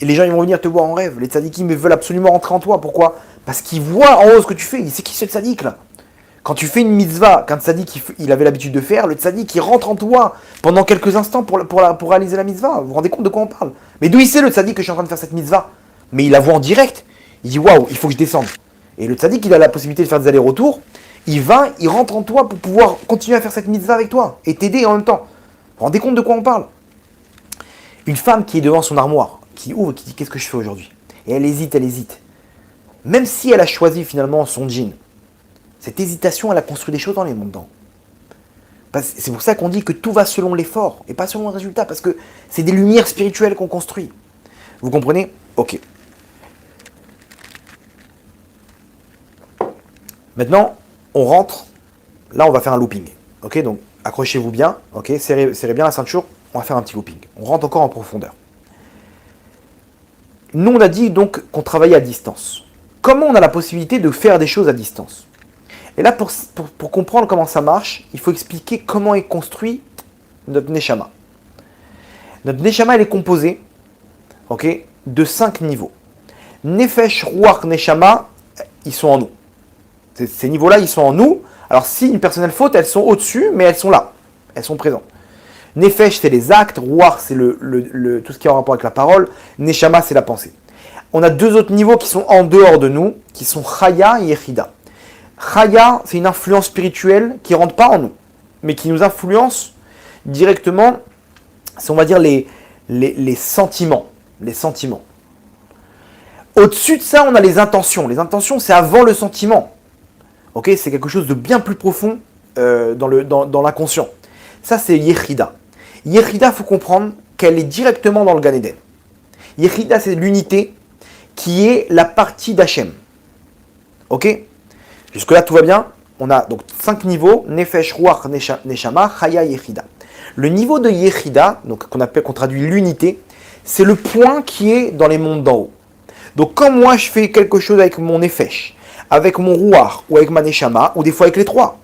Et les gens, ils vont venir te voir en rêve. Les tzadikim veulent absolument rentrer en toi. Pourquoi? Parce qu'ils voient en haut ce que tu fais. Ils disent, c'est qui ce tzadik là? Quand tu fais une mitzvah, qu'un tzadik il avait l'habitude de faire, le tzadik il rentre en toi pendant quelques instants pour réaliser la mitzvah. Vous vous rendez compte de quoi on parle? Mais d'où il sait le tzadik que je suis en train de faire cette mitzvah? Mais il la voit en direct. Il dit waouh, il faut que je descende. Et le tzadik il a la possibilité de faire des allers-retours. Il rentre en toi pour pouvoir continuer à faire cette mitzvah avec toi et t'aider en même temps. Vous vous rendez compte de quoi on parle? Une femme qui est devant son armoire, qui ouvre, qui dit qu'est-ce que je fais aujourd'hui? Et elle hésite. Même si elle a choisi finalement son djinn, cette hésitation, elle a construit des choses dans les mondes d'en haut. C'est pour ça qu'on dit que tout va selon l'effort et pas selon le résultat, parce que c'est des lumières spirituelles qu'on construit. Vous comprenez? Ok. Maintenant, on rentre. Là, on va faire un looping. Ok, donc accrochez-vous bien. Ok, serrez bien la ceinture. On va faire un petit looping. On rentre encore en profondeur. Nous, on a dit donc qu'on travaillait à distance. Comment on a la possibilité de faire des choses à distance? Et là, pour comprendre comment ça marche, il faut expliquer comment est construit notre Neshama. Notre Neshama, elle est composée, ok, de 5 niveaux. Nefesh, Ruach, Neshama, ils sont en nous. Ces niveaux-là, ils sont en nous. Alors, si une personne elle faute, elles sont au-dessus, mais elles sont là. elles sont présentes. Nefesh, c'est les actes. Ruach, c'est tout ce qui est en rapport avec la parole. Neshama, c'est la pensée. On a deux autres niveaux qui sont en dehors de nous, qui sont Chaya et Yechida. Chaya, c'est une influence spirituelle qui ne rentre pas en nous, mais qui nous influence directement, c'est on va dire les sentiments. Les sentiments. Au-dessus de ça, on a les intentions. Les intentions, c'est avant le sentiment. Ok, c'est quelque chose de bien plus profond dans l'inconscient. Ça, c'est Yechida. Yechida, il faut comprendre qu'elle est directement dans le Gan Eden. Yechida, c'est l'unité qui est la partie d'Hachem. Ok? Jusque-là, tout va bien. On a donc 5 niveaux, Nefesh, Ruach, Neshama, Chaya, Yechida. Le niveau de Yechida, donc qu'on traduit l'unité, c'est le point qui est dans les mondes d'en haut. Donc quand moi je fais quelque chose avec mon Nefesh, avec mon Ruach, ou avec ma Neshama, ou des fois avec les trois.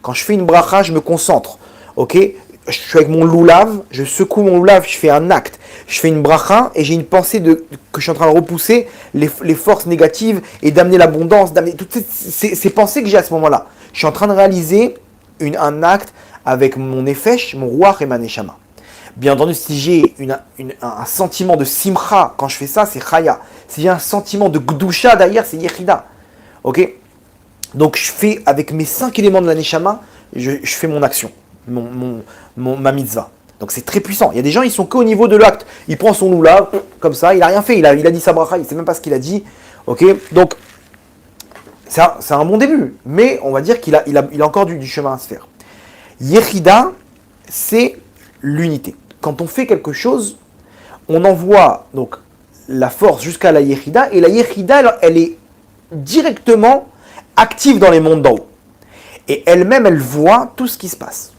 Quand je fais une bracha, je me concentre. Ok? Je suis avec mon loulav, je secoue mon loulav, je fais un acte, je fais une bracha et j'ai une pensée que je suis en train de repousser les forces négatives et d'amener l'abondance, d'amener toutes ces pensées que j'ai à ce moment-là. Je suis en train de réaliser un acte avec mon nefesh, mon ruach et ma neshama. Bien entendu, si j'ai un sentiment de simcha quand je fais ça, c'est chaya. Si j'ai un sentiment de gdusha derrière, c'est yechida. Ok? Donc je fais avec mes 5 éléments de la neshama, je fais mon action. Ma mitzvah. Donc c'est très puissant. Il y a des gens, ils sont qu'au niveau de l'acte. Il prend son loulav, comme ça, il n'a rien fait. Il a dit sa bracha, il ne sait même pas ce qu'il a dit. Ok, donc c'est un bon début. Mais on va dire qu'il a encore du chemin à se faire. Yechida, c'est l'unité. Quand on fait quelque chose, on envoie donc la force jusqu'à la Yechida. Et la Yechida, elle est directement active dans les mondes d'en haut. Et elle-même, elle voit tout ce qui se passe.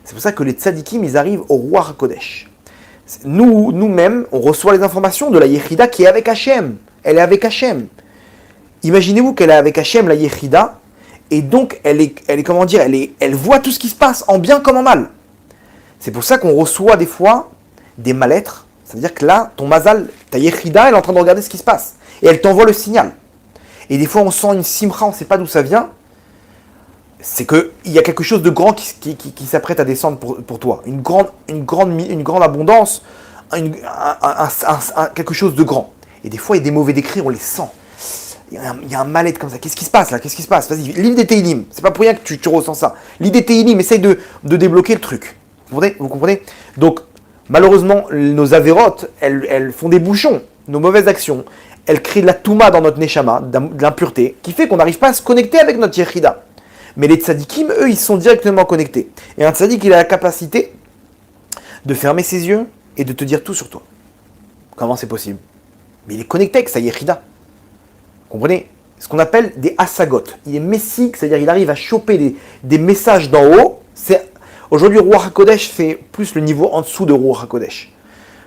C'est pour ça que les tzadikim, ils arrivent au Ruach HaKodesh. Nous-mêmes, on reçoit les informations de la Yechida qui est avec Hachem. Elle est avec Hachem. Imaginez-vous qu'elle est avec Hachem, la Yechida, et donc elle voit tout ce qui se passe, en bien comme en mal. C'est pour ça qu'on reçoit des fois des mal-être. Ça veut dire que là, ton mazal, ta Yechida, elle est en train de regarder ce qui se passe. Et elle t'envoie le signal. Et des fois, on sent une simcha, on ne sait pas d'où ça vient. C'est qu'il y a quelque chose de grand qui s'apprête à descendre pour toi. Une grande abondance, quelque chose de grand. Et des fois, il y a des mauvais décrits, on les sent. Il y a un mal-être comme ça. Qu'est-ce qui se passe là? Qu'est-ce qui se passe? Vas-y, lis des Teilim. C'est pas pour rien que tu ressens ça. Lis des Teilim, essaye de débloquer le truc. Vous comprenez? Donc, malheureusement, nos avérotes, elles font des bouchons. Nos mauvaises actions, elles créent de la touma dans notre neshama, de l'impureté, qui fait qu'on n'arrive pas à se connecter avec notre yechida. Mais les tzadikim, eux, ils sont directement connectés. Et un tzadik, il a la capacité de fermer ses yeux et de te dire tout sur toi. Comment c'est possible? Mais il est connecté avec sa yechida. Vous comprenez? Ce qu'on appelle des asagot. Il est messique, c'est-à-dire il arrive à choper des messages d'en haut. Aujourd'hui, Ruach HaKodesh fait plus le niveau en dessous de Ruach HaKodesh.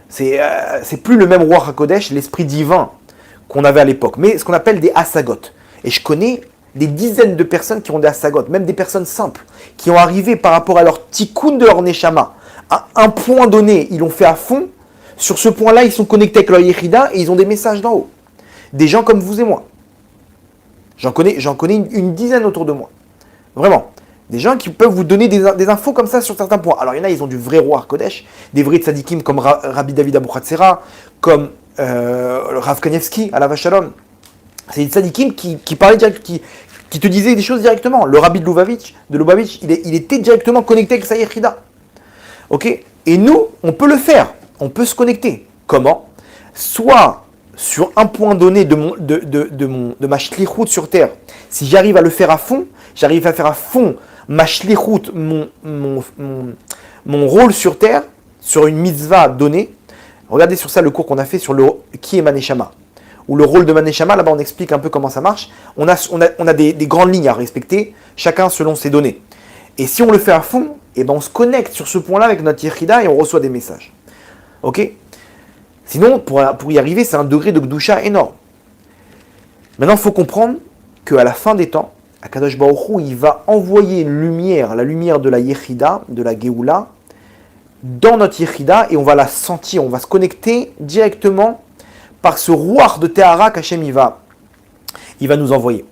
C'est plus le même Ruach HaKodesh, l'esprit divin qu'on avait à l'époque. Mais ce qu'on appelle des asagot. Et je connais des dizaines de personnes qui ont des asagot, même des personnes simples, qui ont arrivé par rapport à leur tikkun de leur neshama. À un point donné, ils l'ont fait à fond. Sur ce point-là, ils sont connectés avec leur yechida et ils ont des messages d'en haut. Des gens comme vous et moi. J'en connais une dizaine autour de moi. Vraiment. Des gens qui peuvent vous donner des infos comme ça sur certains points. Alors il y en a, ils ont du vrai Ruach HaKodesh, des vrais tzadikim comme Rabbi David Abuchatzera, comme Rav Kanievski, Alav Shalom. C'est des tzadikim qui parlaient qui te disaient des choses directement. Le Rabbi de Lubavitch, il était directement connecté avec sa yechida. Ok? Et nous, on peut le faire. On peut se connecter. Comment? Soit sur un point donné de ma shlichut sur terre, si j'arrive à le faire à fond, j'arrive à faire à fond ma shlichut, mon rôle sur terre, sur une mitzvah donnée. Regardez sur ça le cours qu'on a fait sur qui est Maneshama. Ou le rôle de Maneshama, là-bas on explique un peu comment ça marche. On a des grandes lignes à respecter, chacun selon ses données. Et si on le fait à fond, eh ben on se connecte sur ce point-là avec notre yechida et on reçoit des messages. Ok? Sinon, pour y arriver, c'est un degré de Gdusha énorme. Maintenant, il faut comprendre qu'à la fin des temps, Akadosh Baruch Hu, il va envoyer une lumière, la lumière de la Yechida, de la Géoula, dans notre Yechida, et on va la sentir, on va se connecter directement par ce Ruach de Tehara qu'Hachem il va nous envoyer.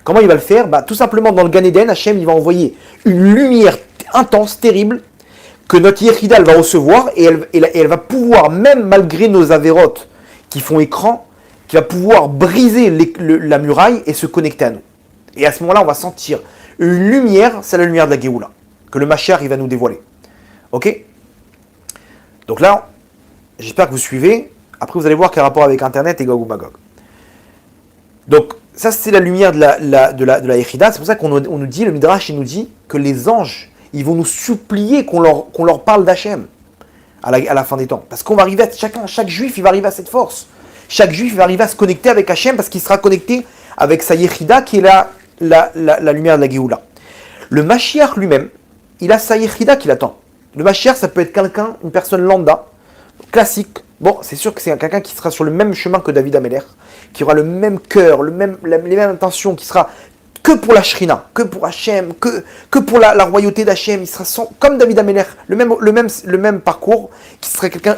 Comment il va le faire? Tout simplement dans le Gan Eden, Hachem il va envoyer une lumière intense, terrible, que notre Yechida, elle va recevoir, et elle va pouvoir, même malgré nos avérotes qui font écran, qui va pouvoir briser la muraille et se connecter à nous. Et à ce moment-là, on va sentir une lumière, c'est la lumière de la Géoula, que le Mashiach, il va nous dévoiler. Ok? Donc là, j'espère que vous suivez. Après, vous allez voir quel rapport avec Internet et Gog ou Magog. Donc, ça, c'est la lumière de la Yechida. C'est pour ça qu'on nous dit, le Midrash, il nous dit que les anges, ils vont nous supplier qu'on leur parle d'Hachem à la fin des temps. Parce qu'on va arriver chaque juif, il va arriver à cette force. Chaque juif va arriver à se connecter avec Hachem parce qu'il sera connecté avec sa Yechida qui est la lumière de la Géoula. Le Mashiach lui-même, il a sa Yechida qui l'attend. Le Mashiach, ça peut être quelqu'un, une personne lambda, classique. Bon, c'est sûr que c'est quelqu'un qui sera sur le même chemin que David Ameler, qui aura le même cœur, les mêmes intentions, qui sera que pour la Shrina, que pour Hachem, que pour la royauté d'Hachem. Il sera comme David Ameler, le même parcours, qui serait quelqu'un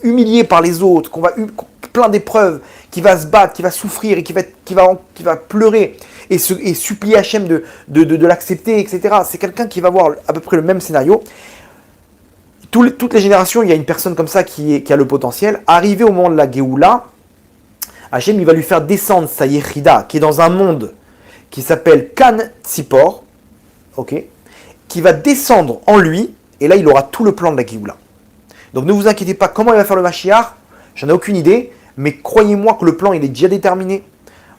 humilié par les autres, plein d'épreuves, qui va se battre, qui va souffrir et qui va pleurer et supplier Hachem de l'accepter, etc. C'est quelqu'un qui va avoir à peu près le même scénario. Toutes les générations, il y a une personne comme ça qui a le potentiel. Arrivé au moment de la Géoula, Hachem, il va lui faire descendre sa Yechida, qui est dans un monde qui s'appelle Kan Tzipor, ok, qui va descendre en lui, et là, il aura tout le plan de la Géoula. Donc ne vous inquiétez pas, comment il va faire le Mashiach, j'en ai aucune idée, mais croyez-moi que le plan, il est déjà déterminé.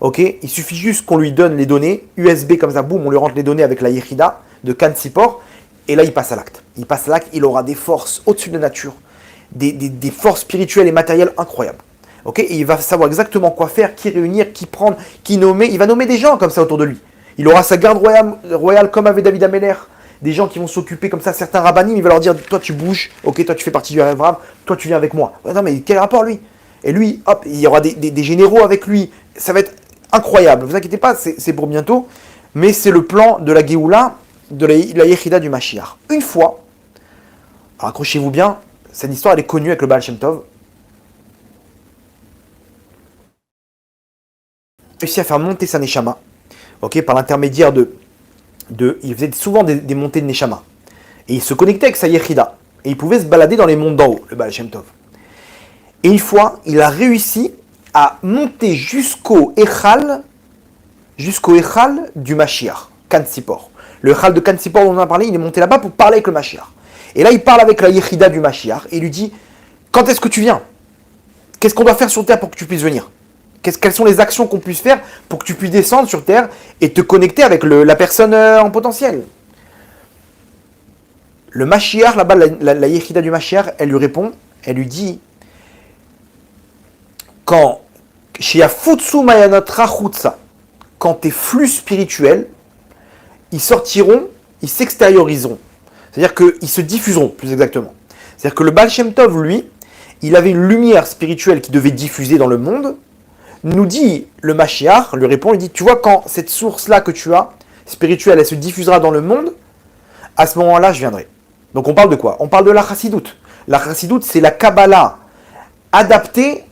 Ok, il suffit juste qu'on lui donne les données, USB comme ça, boum, on lui rentre les données avec la Yechida de Kan Tzipor, et là, il passe à l'acte. Il passe à l'acte, il aura des forces au-dessus de la nature, des forces spirituelles et matérielles incroyables. Ok, et il va savoir exactement quoi faire, qui réunir, qui prendre, qui nommer. Il va nommer des gens comme ça autour de lui. Il aura sa garde royale comme avait David Ameler. Des gens qui vont s'occuper comme ça, certains rabbinim, il va leur dire, toi tu bouges, ok, toi tu fais partie du Rav, toi tu viens avec moi. Non mais quel rapport lui? Et lui, hop, il y aura des généraux avec lui. Ça va être incroyable. Ne vous inquiétez pas, c'est pour bientôt. Mais c'est le plan de la Géoula, de la Yechida du Mashiach. Une fois, alors accrochez-vous bien, cette histoire elle est connue avec le Baal Shem Tov. Il a réussi à faire monter sa Neshama, ok, par l'intermédiaire il faisait souvent des montées de Neshama. Et il se connectait avec sa Yechida. Et il pouvait se balader dans les mondes d'en haut, le Baal Shem Tov. Et une fois, il a réussi à monter jusqu'au Echal du Mashiach, Kan Tzipor. Le Echal de Kan Tzipor dont on a parlé, il est monté là-bas pour parler avec le Mashiach. Et là, il parle avec la Yechida du Mashiach et il lui dit, quand est-ce que tu viens? Qu'est-ce qu'on doit faire sur Terre pour que tu puisses venir? Quelles sont les actions qu'on puisse faire pour que tu puisses descendre sur Terre et te connecter avec la personne en potentiel? Le Mashiach, là-bas, la Yechida du Mashiach, elle lui répond, elle lui dit, quand tes flux spirituels, ils sortiront, ils s'extérioriseront. C'est-à-dire qu'ils se diffuseront, plus exactement. C'est-à-dire que le Baal Shem Tov, lui, il avait une lumière spirituelle qui devait diffuser dans le monde. Nous dit le Mashiach, lui répond, il dit, tu vois, quand cette source-là que tu as, spirituelle, elle se diffusera dans le monde, à ce moment-là, je viendrai. Donc on parle de quoi? On parle de la Chassidoute. La Chassidoute, c'est la Kabbalah adaptée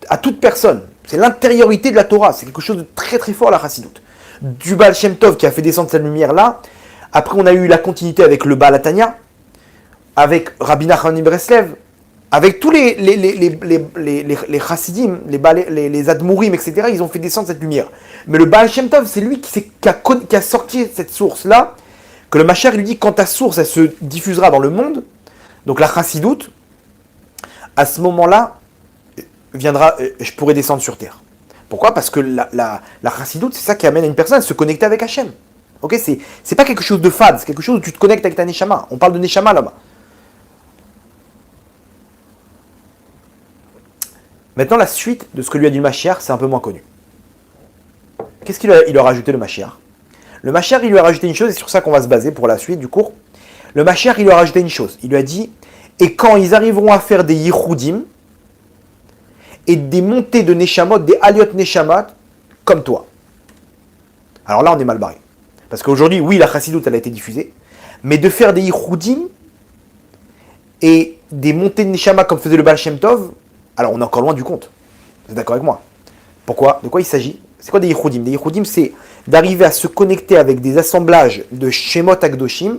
à toute personne. C'est l'intériorité de la Torah. C'est quelque chose de très très fort, la Chassidoute. Du Baal Shem Tov qui a fait descendre cette lumière-là. Après, on a eu la continuité avec le Baal Hatanya, avec Rabbi Nachman Breslev, avec tous les chassidim, les admourim, etc., ils ont fait descendre cette lumière. Mais le Baal Shem Tov, c'est lui qui a sorti cette source-là, que le Mashiach lui dit, quand ta source, elle se diffusera dans le monde, donc la chassidoute, à ce moment-là, je pourrai descendre sur terre. Pourquoi? Parce que la chassidoute, c'est ça qui amène une personne à se connecter avec Hachem. Ok, c'est pas quelque chose de fade, c'est quelque chose où tu te connectes avec ta Neshama. On parle de Neshama là-bas. Maintenant, la suite de ce que lui a dit le Mashiach, c'est un peu moins connu. Qu'est-ce qu'il lui a rajouté le Mashiach? Le Mashiach, il lui a rajouté une chose, et c'est sur ça qu'on va se baser pour la suite du cours. Le Mashiach, il lui a rajouté une chose. Il lui a dit, et quand ils arriveront à faire des Yichudim, et des montées de Neshamot, des Aliot Neshamot, comme toi. Alors là, on est mal barré. Parce qu'aujourd'hui, oui, la Chassidoute, elle a été diffusée, mais de faire des Yichudim, et des montées de Neshama comme faisait le Baal Shem Tov, alors on est encore loin du compte. Vous êtes d'accord avec moi? Pourquoi? De quoi il s'agit? C'est quoi des Yichudim? Des Yichudim, c'est d'arriver à se connecter avec des assemblages de Shemot Akdoshim,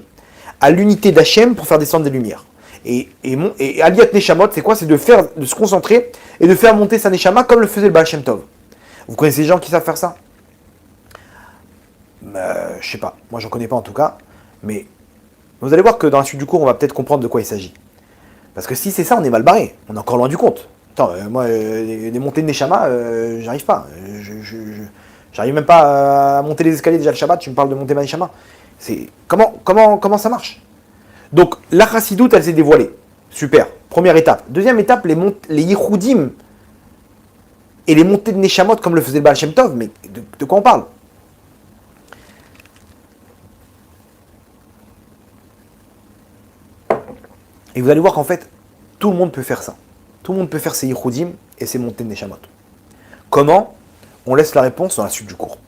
à l'unité d'Hachem pour faire descendre des lumières. Et Aliyat Neshamot, c'est quoi? C'est de se concentrer et de faire monter sa Neshama comme le faisait le Baal Shem Tov. Vous connaissez des gens qui savent faire ça? Je sais pas, moi j'en connais pas en tout cas, mais vous allez voir que dans la suite du cours, on va peut-être comprendre de quoi il s'agit. Parce que si c'est ça, on est mal barré, on est encore loin du compte. Attends, moi, les montées de Neshama, j'arrive pas. J'arrive même pas à monter les escaliers déjà le Shabbat, tu me parles de monter ma Neshama. Comment ça marche? Donc, la chassidoute, elle s'est dévoilée. Super, première étape. Deuxième étape, les yichoudim et les montées de Neshamot, comme le faisait le Baal Shem Tov, mais de quoi on parle? Et vous allez voir qu'en fait, tout le monde peut faire ça. Tout le monde peut faire ses yichoudim et ses montées de Neshamot. Comment? On laisse la réponse dans la suite du cours.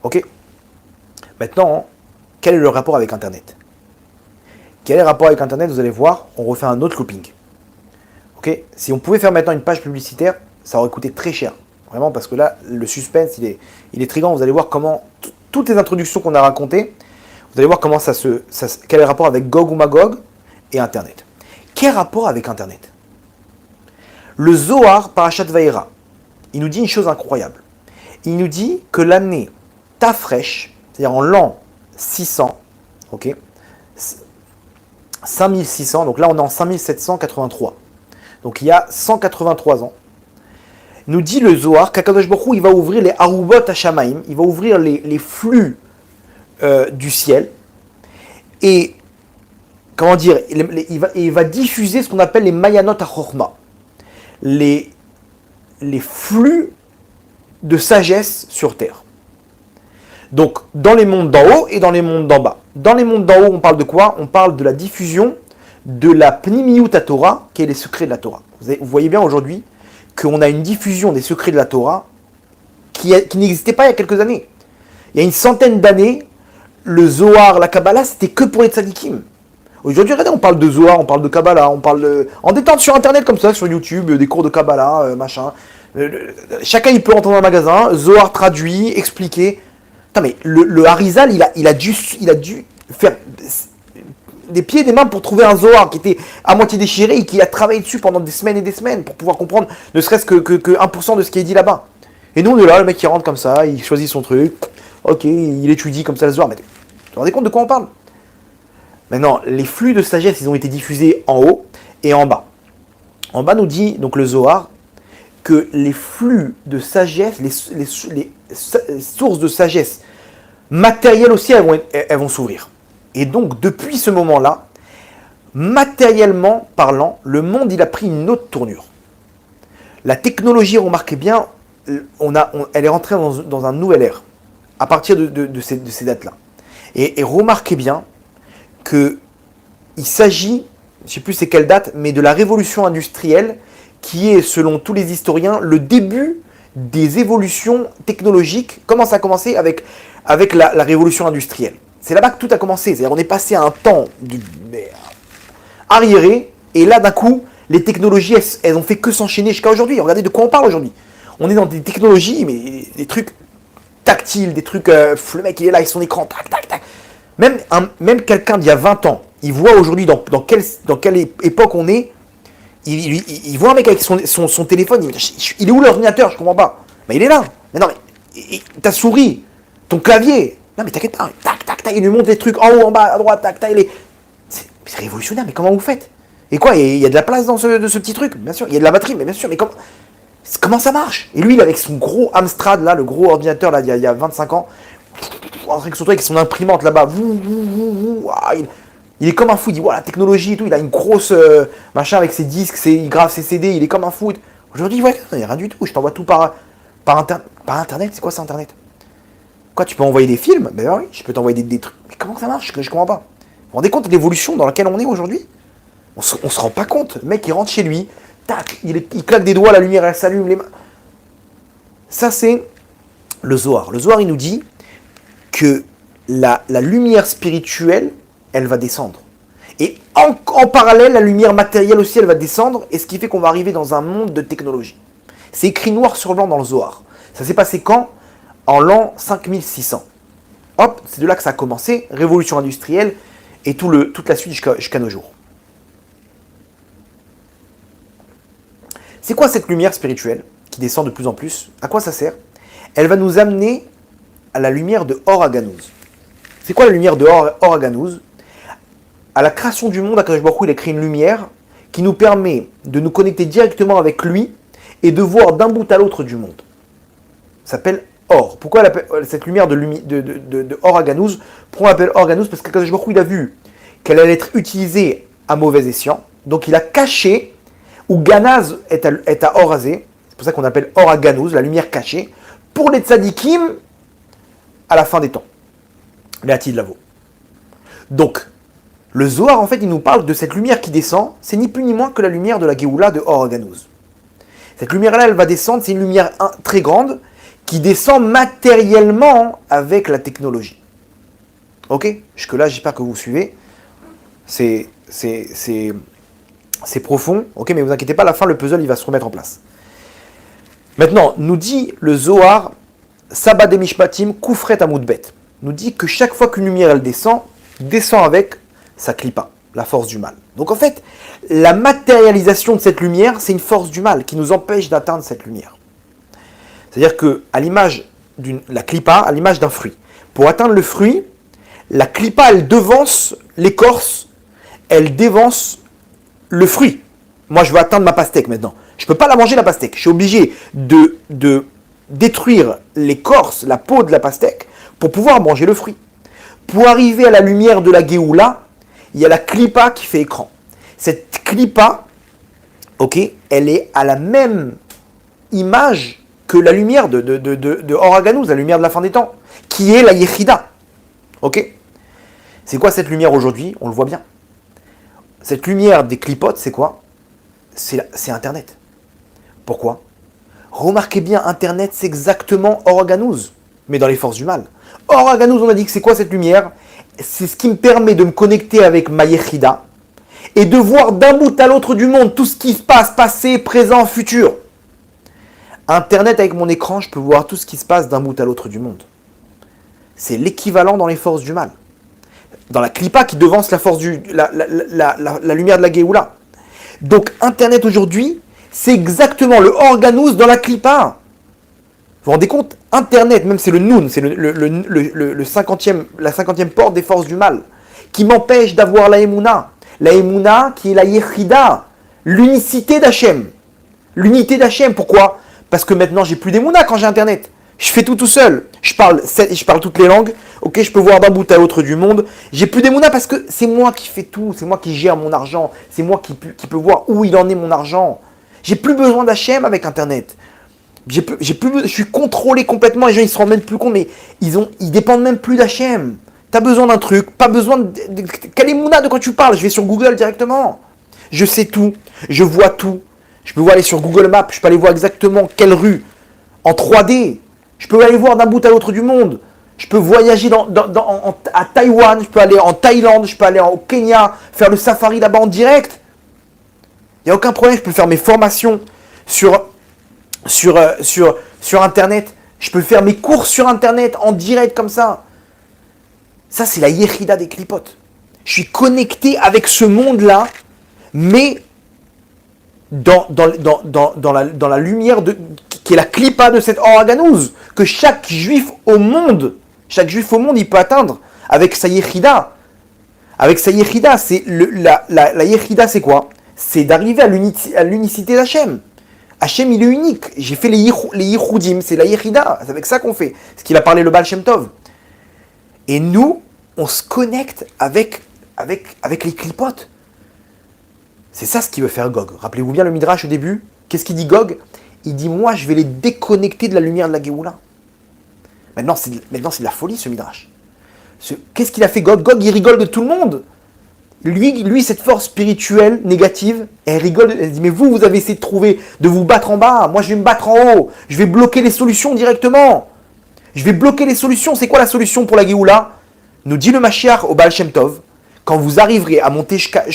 Ok? Maintenant, quel est le rapport avec Internet? Quel est le rapport avec Internet? Vous allez voir, on refait un autre looping. Ok? Si on pouvait faire maintenant une page publicitaire, ça aurait coûté très cher. Vraiment, parce que là, le suspense, il est très grand. Vous allez voir comment, toutes les introductions qu'on a racontées, vous allez voir comment quel est le rapport avec Gog ou Magog et Internet. Quel rapport avec Internet? Le Zohar, Parashat Vaïra, il nous dit une chose incroyable. Il nous dit que l'année Tafresh, c'est-à-dire en l'an 600, ok, 5600, donc là on est en 5783. Donc il y a 183 ans. Nous dit le Zohar qu'Akadosh Baruch Hu, il va ouvrir les Arubot Hashamaim, il va ouvrir les flux du ciel, et comment dire, il va diffuser ce qu'on appelle les Mayanot HaChochma, les flux de sagesse sur terre. Donc, dans les mondes d'en haut et dans les mondes d'en bas. Dans les mondes d'en haut, on parle de quoi? On parle de la diffusion de la Pnimiyut Torah, qui est les secrets de la Torah. Vous voyez bien aujourd'hui qu'on a une diffusion des secrets de la Torah qui n'existait pas il y a quelques années. Il y a une centaine d'années, le Zohar, la Kabbalah, c'était que pour les tzadikim. Aujourd'hui, regardez, on parle de Zohar, on parle de Kabbalah, on parle en détente sur Internet comme ça, sur YouTube, des cours de Kabbalah, machin. Chacun, il peut entrer dans un magasin, Zohar traduit, expliqué. Putain, mais le Harizal, il a dû faire des pieds et des mains pour trouver un Zohar qui était à moitié déchiré et qui a travaillé dessus pendant des semaines et des semaines pour pouvoir comprendre ne serait-ce que 1% de ce qui est dit là-bas. Et nous, on est là, le mec qui rentre comme ça, il choisit son truc, ok, il étudie comme ça le Zohar. Mais vous vous rendez compte de quoi on parle? Maintenant, les flux de sagesse, ils ont été diffusés en haut et en bas. En bas, nous dit donc le Zohar que les flux de sagesse, les sources de sagesse matérielles aussi, elles vont s'ouvrir. Et donc, depuis ce moment-là, matériellement parlant, le monde, il a pris une autre tournure. La technologie, remarquez bien, elle est rentrée dans un nouvel ère, à partir de ces dates-là. Et remarquez bien qu'il s'agit, je ne sais plus c'est quelle date, mais de la révolution industrielle qui est, selon tous les historiens, le début des évolutions technologiques. Comment ça a commencé avec la révolution industrielle? C'est là-bas que tout a commencé. C'est-à-dire on est passé à un temps arriéré, et là d'un coup, les technologies, elles ont fait que s'enchaîner jusqu'à aujourd'hui. Regardez de quoi on parle aujourd'hui. On est dans des technologies, mais des trucs tactiles, des trucs... le mec, il est là avec son écran, tac, tac, tac. Même quelqu'un d'il y a 20 ans, il voit aujourd'hui dans quelle époque on est, il voit un mec avec son téléphone, il est où l'ordinateur? Je comprends pas. Mais il est là. Mais non, mais ta souris, ton clavier, non mais t'inquiète pas, tac, tac, tac, il lui montre des trucs en haut, en bas, à droite, tac, tac, c'est révolutionnaire, mais comment vous faites? Et quoi, il y a de la place dans ce petit truc? Bien sûr, il y a de la batterie, mais bien sûr, mais comment ça marche? Et lui, il est avec son gros Amstrad, là, le gros ordinateur, là, il y a 25 ans, avec son imprimante là-bas, il est comme un fou, il dit, voilà, la technologie et tout, il a une grosse machin avec ses disques, il grave ses CD, il est comme un fou. Aujourd'hui, ouais, il n'y a rien du tout, je t'envoie tout par Internet, c'est quoi ça Internet? Quoi, tu peux envoyer des films? Ben oui, je peux t'envoyer des trucs. Mais comment ça marche? Je comprends pas. Vous vous rendez compte de l'évolution dans laquelle on est aujourd'hui? On se rend pas compte. Le mec, il rentre chez lui, tac, il claque des doigts, la lumière, elle s'allume, les mains. Ça, c'est le Zohar. Le Zohar, il nous dit que la lumière spirituelle, elle va descendre. Et en parallèle, la lumière matérielle aussi, elle va descendre, et ce qui fait qu'on va arriver dans un monde de technologie. C'est écrit noir sur blanc dans le Zohar. Ça s'est passé quand? En l'an 5600. Hop, c'est de là que ça a commencé, révolution industrielle, et toute la suite jusqu'à nos jours. C'est quoi cette lumière spirituelle qui descend de plus en plus? À quoi ça sert? Elle va nous amener à la lumière de Or HaGanuz. C'est quoi la lumière de Or HaGanuz? À la création du monde, Akadosh Baruch Hu, il a créé une lumière qui nous permet de nous connecter directement avec lui et de voir d'un bout à l'autre du monde. Ça s'appelle Or. Pourquoi cette lumière de Or HaGanuz? Pourquoi on l'appelle Or HaGanuz? Parce qu'Akadosh Baruch Hu, il a vu qu'elle allait être utilisée à mauvais escient. Donc il a caché, où Ganaz est à Or Hazé, c'est pour ça qu'on appelle Or HaGanuz, la lumière cachée, pour les tzadikim à la fin des temps. Les Atid Lavo. Donc, le Zohar, en fait, il nous parle de cette lumière qui descend, c'est ni plus ni moins que la lumière de la Géoula de Or HaGanuz. Cette lumière-là, elle va descendre, c'est une lumière très grande, qui descend matériellement avec la technologie. Ok? Jusque-là, j'espère que vous suivez. C'est profond, ok, mais vous inquiétez pas, à la fin, le puzzle, il va se remettre en place. Maintenant, nous dit le Zohar, Saba de Mishpatim, Koufret Amoudbet, nous dit que chaque fois qu'une lumière, elle descend avec sa klipa, la force du mal. Donc en fait, la matérialisation de cette lumière, c'est une force du mal qui nous empêche d'atteindre cette lumière. C'est-à-dire que, à l'image la klipa, à l'image d'un fruit, pour atteindre le fruit, la klipa, elle devance l'écorce, elle dévance le fruit. Moi, je veux atteindre ma pastèque maintenant. Je ne peux pas la manger, la pastèque. Je suis obligé de détruire l'écorce, la peau de la pastèque, pour pouvoir manger le fruit. Pour arriver à la lumière de la Géoula, il y a la klipa qui fait écran. Cette klipa, ok, elle est à la même image que la lumière de Or HaGanuz, la lumière de la fin des temps, qui est la Yechida. Ok? C'est quoi cette lumière aujourd'hui? On le voit bien. Cette lumière des clipotes, c'est quoi? C'est Internet. Pourquoi? Remarquez bien, Internet, c'est exactement Or HaGanuz, mais dans les forces du mal. Or HaGanuz, on a dit que c'est quoi cette lumière? C'est ce qui me permet de me connecter avec ma Yechida et de voir d'un bout à l'autre du monde tout ce qui se passe, passé, présent, futur. Internet, avec mon écran, je peux voir tout ce qui se passe d'un bout à l'autre du monde. C'est l'équivalent dans les forces du mal. Dans la klipa qui devance la force la lumière de la Géoula. Donc Internet aujourd'hui, c'est exactement le Or HaGanuz dans la klipa. Vous vous rendez compte? Internet, même c'est le Noun, c'est la 50e porte des forces du mal, qui m'empêche d'avoir la Emouna. La Emouna qui est la Yechida, l'unicité d'Hachem. L'unité d'Hachem, pourquoi? Parce que maintenant j'ai plus d'Emouna quand j'ai Internet. Je fais tout seul. Je parle toutes les langues. Ok, je peux voir d'un bout à l'autre du monde. J'ai plus d'Emouna parce que c'est moi qui fais tout. C'est moi qui gère mon argent. C'est moi qui peux voir où il en est mon argent. J'ai plus besoin d'Hachem avec Internet. Je suis contrôlé complètement. Les gens ils se rendent même plus compte, mais ils dépendent même plus d'Hachem. T'as besoin d'un truc, pas besoin de quelle Emouna de quoi tu parles? Je vais sur Google directement. Je sais tout, je vois tout. Je peux aller sur Google Maps, je peux aller voir exactement quelle rue en 3D. Je peux aller voir d'un bout à l'autre du monde. Je peux voyager à Taïwan, je peux aller en Thaïlande, je peux aller au Kenya, faire le safari là-bas en direct. Il n'y a aucun problème, je peux faire mes formations sur Internet. Je peux faire mes cours sur Internet en direct comme ça. Ça, c'est la Yechida des clipotes. Je suis connecté avec ce monde-là, mais dans la lumière qui est la klipa de cette Or HaGanuz, que chaque juif au monde, il peut atteindre avec sa Yechida. Avec sa Yechida, la Yechida, c'est quoi? C'est d'arriver à l'unicité d'Hachem. Hachem, il est unique. J'ai fait les Yichoudim, c'est la Yechida. C'est avec ça qu'on fait. Ce qu'il a parlé le Baal Shem Tov. Et nous, on se connecte avec les clipotes. C'est ça ce qu'il veut faire Gog. Rappelez-vous bien le Midrash au début. Qu'est-ce qu'il dit Gog? Il dit, moi, je vais les déconnecter de la lumière de la Géoula. Maintenant, c'est de la folie, ce Midrash. Qu'est-ce qu'il a fait Gog? Gog, il rigole de tout le monde. Lui, cette force spirituelle négative, elle rigole. Elle dit, mais vous avez essayé de vous battre en bas. Moi, je vais me battre en haut. Je vais bloquer les solutions directement. Je vais bloquer les solutions. C'est quoi la solution pour la Géoula? Nous dit le Mashiach au Baal Shem Tov, quand vous arriverez à monter jusqu'à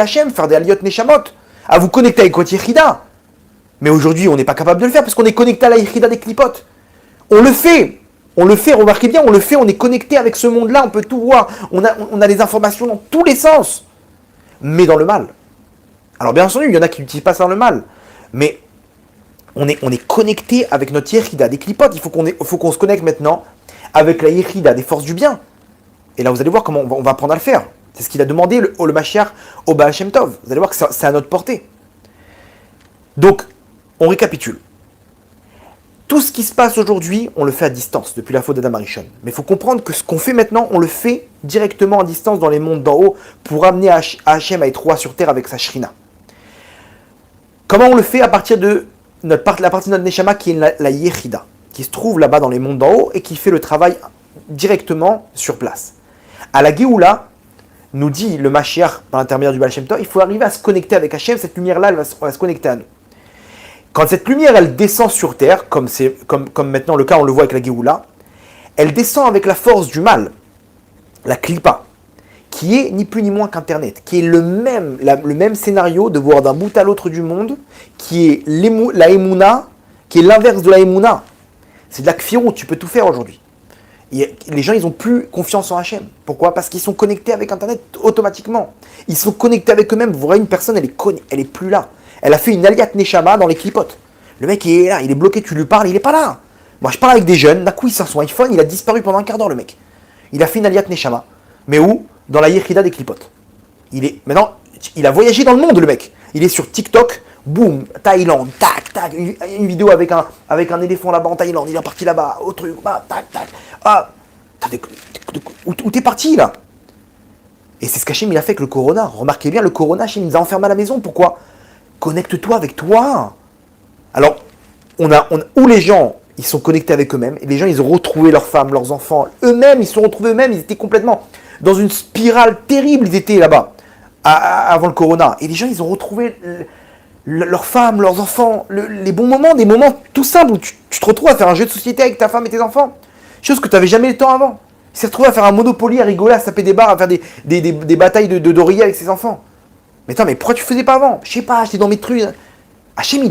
Hachem, faire des Aliyot Neshamot, à vous connecter avec votre Yechida. Mais aujourd'hui, on n'est pas capable de le faire parce qu'on est connecté à la Yechida des clipotes. On le fait, On le fait, remarquez bien, on le fait, on est connecté avec ce monde-là, on peut tout voir. On a les informations dans tous les sens, mais dans le mal. Alors bien entendu, il y en a qui n'utilisent pas ça dans le mal, mais on est connecté avec notre Yechida, des clipotes. Il faut qu'on se connecte maintenant avec la Yechida, des forces du bien. Et là, vous allez voir comment on va apprendre à le faire. C'est ce qu'il a demandé, le Mashiach, au Baal Shem Tov. Vous allez voir que c'est à notre portée. Donc, on récapitule. Tout ce qui se passe aujourd'hui, on le fait à distance, depuis la faute d'Adam Arishon. Mais il faut comprendre que ce qu'on fait maintenant, on le fait directement à distance dans les mondes d'en haut pour amener Hachem à être roi sur terre avec sa Shrina. Comment on le fait? À partir de la partie de notre Neshama qui est la Yechida, qui se trouve là-bas dans les mondes d'en haut et qui fait le travail directement sur place. À la Géoula, nous dit le Mashiach par l'intermédiaire du Baal Shem Tov, il faut arriver à se connecter avec Hachem. Cette lumière-là, elle va se connecter à nous. Quand cette lumière, elle descend sur terre, comme maintenant le cas, on le voit avec la Géoula, elle descend avec la force du mal, la Klippa, qui est ni plus ni moins qu'Internet, qui est le même scénario de voir d'un bout à l'autre du monde, qui est la Emouna, qui est l'inverse de la Emouna. C'est de la Kfirut, tu peux tout faire aujourd'hui. Les gens, ils n'ont plus confiance en Hachem. Pourquoi? Parce qu'ils sont connectés avec Internet automatiquement. Ils sont connectés avec eux-mêmes. Vous voyez une personne, elle est plus là. Elle a fait une Aliyat Neshama dans les clipotes. Le mec, il est là, il est bloqué, tu lui parles, il est pas là. Moi, je parle avec des jeunes, d'un coup, il sort son iPhone, il a disparu pendant un quart d'heure, le mec. Il a fait une Aliyat Neshama. Mais où? Dans la Yechida des clipotes. Maintenant, il a voyagé dans le monde, le mec. Il est sur TikTok, boum, Thaïlande, tac, tac, une vidéo avec un éléphant là-bas en Thaïlande, il est parti là-bas, au truc, bah, tac, tac. Ah, où t'es parti, là? Et c'est ce qu'Hachem il a fait avec le Corona. Remarquez bien, le Corona, Hachem nous a enfermés à la maison. Pourquoi? Connecte-toi avec toi. Alors, où les gens, ils sont connectés avec eux-mêmes, et les gens, ils ont retrouvé leurs femmes, leurs enfants, eux-mêmes, ils se sont retrouvés eux-mêmes, ils étaient complètement dans une spirale terrible, ils étaient là-bas, avant le Corona. Et les gens, ils ont retrouvé leurs femmes, leurs enfants, les bons moments, des moments tout simples où tu te retrouves à faire un jeu de société avec ta femme et tes enfants. Chose que tu n'avais jamais le temps avant. Il s'est retrouvé à faire un Monopoly, à rigoler, à se taper des barres, à faire des batailles de d'oreiller avec ses enfants. Mais attends, mais pourquoi tu faisais pas avant? Je sais pas, j'étais dans mes trucs. Hachem, il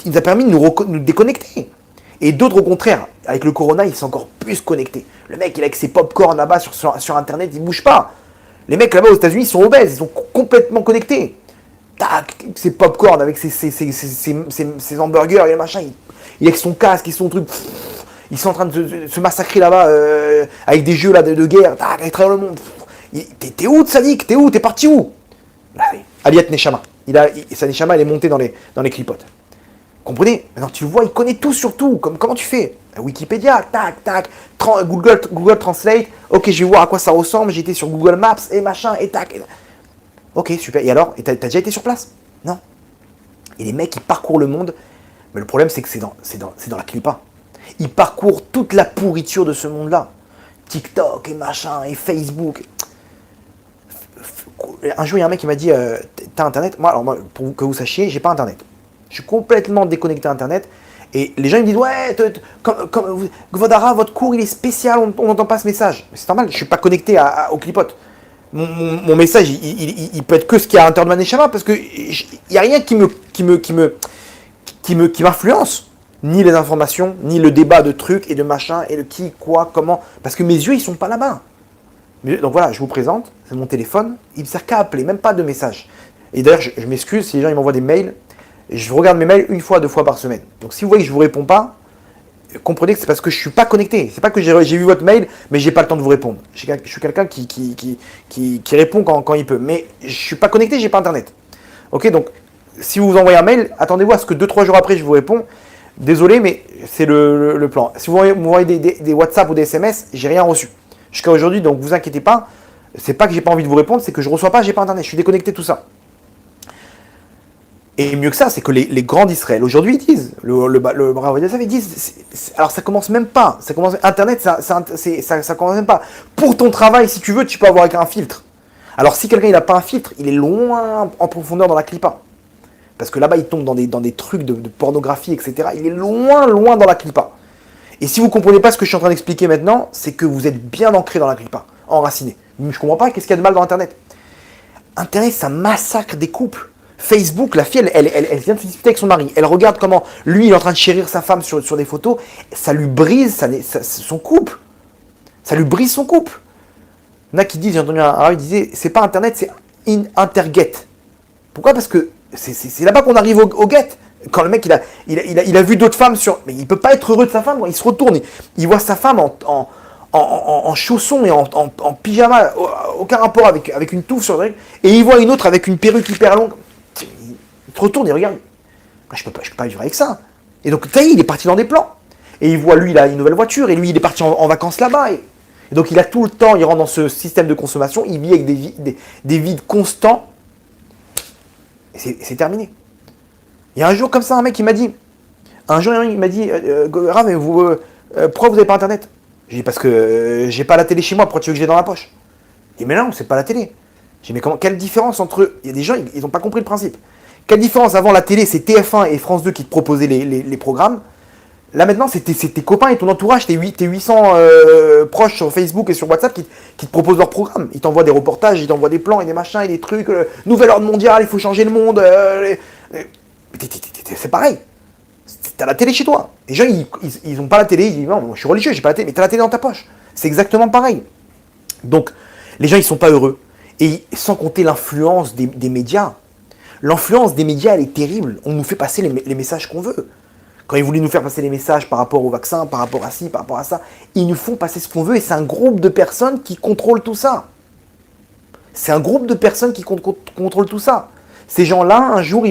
nous a permis de nous déconnecter. Et d'autres, au contraire, avec le Corona, ils sont encore plus connectés. Le mec, il est avec ses pop-corn là-bas sur Internet, il ne bouge pas. Les mecs là-bas aux États-Unis, ils sont obèses, ils sont complètement connectés. Tac, ses pop-corn avec ses hamburgers et le machin, il est avec son casque et son truc. Ils sont en train de se massacrer là-bas avec des jeux là, de guerre, tac, à travers le monde. T'es où, Tzadik? T'es où? T'es parti où? Aliyat Neshama. Sa Neshama, elle est montée dans les clipotes. Comprenez? Maintenant, tu le vois, il connaît tout sur tout. Comment tu fais? Wikipédia, tac, tac, Google Translate. Ok, je vais voir à quoi ça ressemble. J'étais sur Google Maps et machin, et tac. Ok, super. Et alors? Et t'as déjà été sur place? Non. Et les mecs, ils parcourent le monde. Mais le problème, c'est que c'est dans la clipa. Ils parcourent toute la pourriture de ce monde-là. TikTok et machin, et Facebook. Un jour, il y a un mec qui m'a dit t'as Internet? Moi, pour que vous sachiez, j'ai pas Internet. Je suis complètement déconnecté à Internet. Et les gens ils me disent ouais, comme Gvodara, votre cours il est spécial, on n'entend pas ce message. Mais c'est normal, je suis pas connecté au clipote. Mon message, il peut être que ce qu'il y a à l'intérieur de ma Neshama, parce que il n'y a rien qui m'influence. Ni les informations, ni le débat de trucs et de machin, et le qui, quoi, comment. Parce que mes yeux, ils sont pas là-bas. Donc voilà, je vous présente, c'est mon téléphone, il ne sert qu'à appeler, même pas de message. Et d'ailleurs, je m'excuse si les gens ils m'envoient des mails, je regarde mes mails 1 fois, 2 fois par semaine. Donc si vous voyez que je ne vous réponds pas, comprenez que c'est parce que je ne suis pas connecté. C'est pas que j'ai vu votre mail, mais je n'ai pas le temps de vous répondre. Je suis quelqu'un qui répond quand il peut. Mais je ne suis pas connecté, je n'ai pas Internet. Ok, donc si vous envoyez un mail, attendez-vous à ce que 2-3 jours après, je vous réponds. Désolé, mais c'est le plan. Si vous m'envoyez des WhatsApp ou des SMS, j'ai rien reçu. Jusqu'à aujourd'hui, donc vous inquiétez pas. C'est pas que j'ai pas envie de vous répondre, c'est que je reçois pas, j'ai pas Internet. Je suis déconnecté, tout ça. Et mieux que ça, c'est que les grands d'Israël, aujourd'hui, ils disent, le Rav Yosef, ils disent, alors ça commence même pas. Internet, ça commence même pas. Pour ton travail, si tu veux, tu peux avoir avec un filtre. Alors si quelqu'un il n'a pas un filtre, il est loin en profondeur dans la clipa. Parce que là-bas, il tombe dans des trucs de pornographie, etc. Il est loin dans la clipa. Et si vous ne comprenez pas ce que je suis en train d'expliquer maintenant, c'est que vous êtes bien ancré dans la clipa, enraciné. Je ne comprends pas, qu'est-ce qu'il y a de mal dans Internet? Internet, ça massacre des couples. Facebook, la fille, elle vient de se disputer avec son mari. Elle regarde comment lui, il est en train de chérir sa femme sur des photos. Ça lui brise son couple. Ça lui brise son couple. Il y en a qui disent, j'ai entendu un arabe, il disait, c'est pas Internet, c'est interget. Pourquoi? Parce que c'est là-bas qu'on arrive au get. Quand le mec, il a vu d'autres femmes sur... Mais il peut pas être heureux de sa femme. Il se retourne, il voit sa femme en chaussons et en pyjama, aucun rapport avec une touffe sur le truc. Et il voit une autre avec une perruque hyper longue. Il se retourne, il regarde. Je peux pas vivre avec ça. Et donc, il est parti dans des plans. Et il voit, lui, il a une nouvelle voiture. Et lui, il est parti en vacances là-bas. Et donc, il a tout le temps, il rentre dans ce système de consommation. Il vit avec des vides constants. Et c'est terminé. Il y a un jour comme ça, un mec, il m'a dit, Rav, mais pourquoi vous n'avez pas Internet? J'ai dit, parce que j'ai pas la télé chez moi, pourquoi tu veux que j'ai dans la poche? Il dit, mais non, c'est pas la télé. J'ai dit, mais quelle différence entre eux? Il y a des gens, ils n'ont pas compris le principe. Quelle différence? Avant la télé, c'est TF1 et France 2 qui te proposaient les programmes. Là maintenant, c'est tes copains et ton entourage, tes 800 proches sur Facebook et sur WhatsApp qui te proposent leurs programmes. Ils t'envoient des reportages, ils t'envoient des plans et des machins et des trucs. Nouvel ordre mondial, il faut changer le monde. C'est pareil. T'as la télé chez toi. Les gens, ils ont pas la télé. Ils disent, non, moi, je suis religieux, j'ai pas la télé. Mais t'as la télé dans ta poche. C'est exactement pareil. Donc, les gens, ils sont pas heureux. Et sans compter l'influence des médias. L'influence des médias, elle est terrible. On nous fait passer les messages qu'on veut. Quand ils voulaient nous faire passer les messages par rapport au vaccin, par rapport à ci, par rapport à ça, ils nous font passer ce qu'on veut et c'est un groupe de personnes qui contrôlent tout ça. C'est un groupe de personnes qui contrôlent tout ça. Ces gens-là, un jour,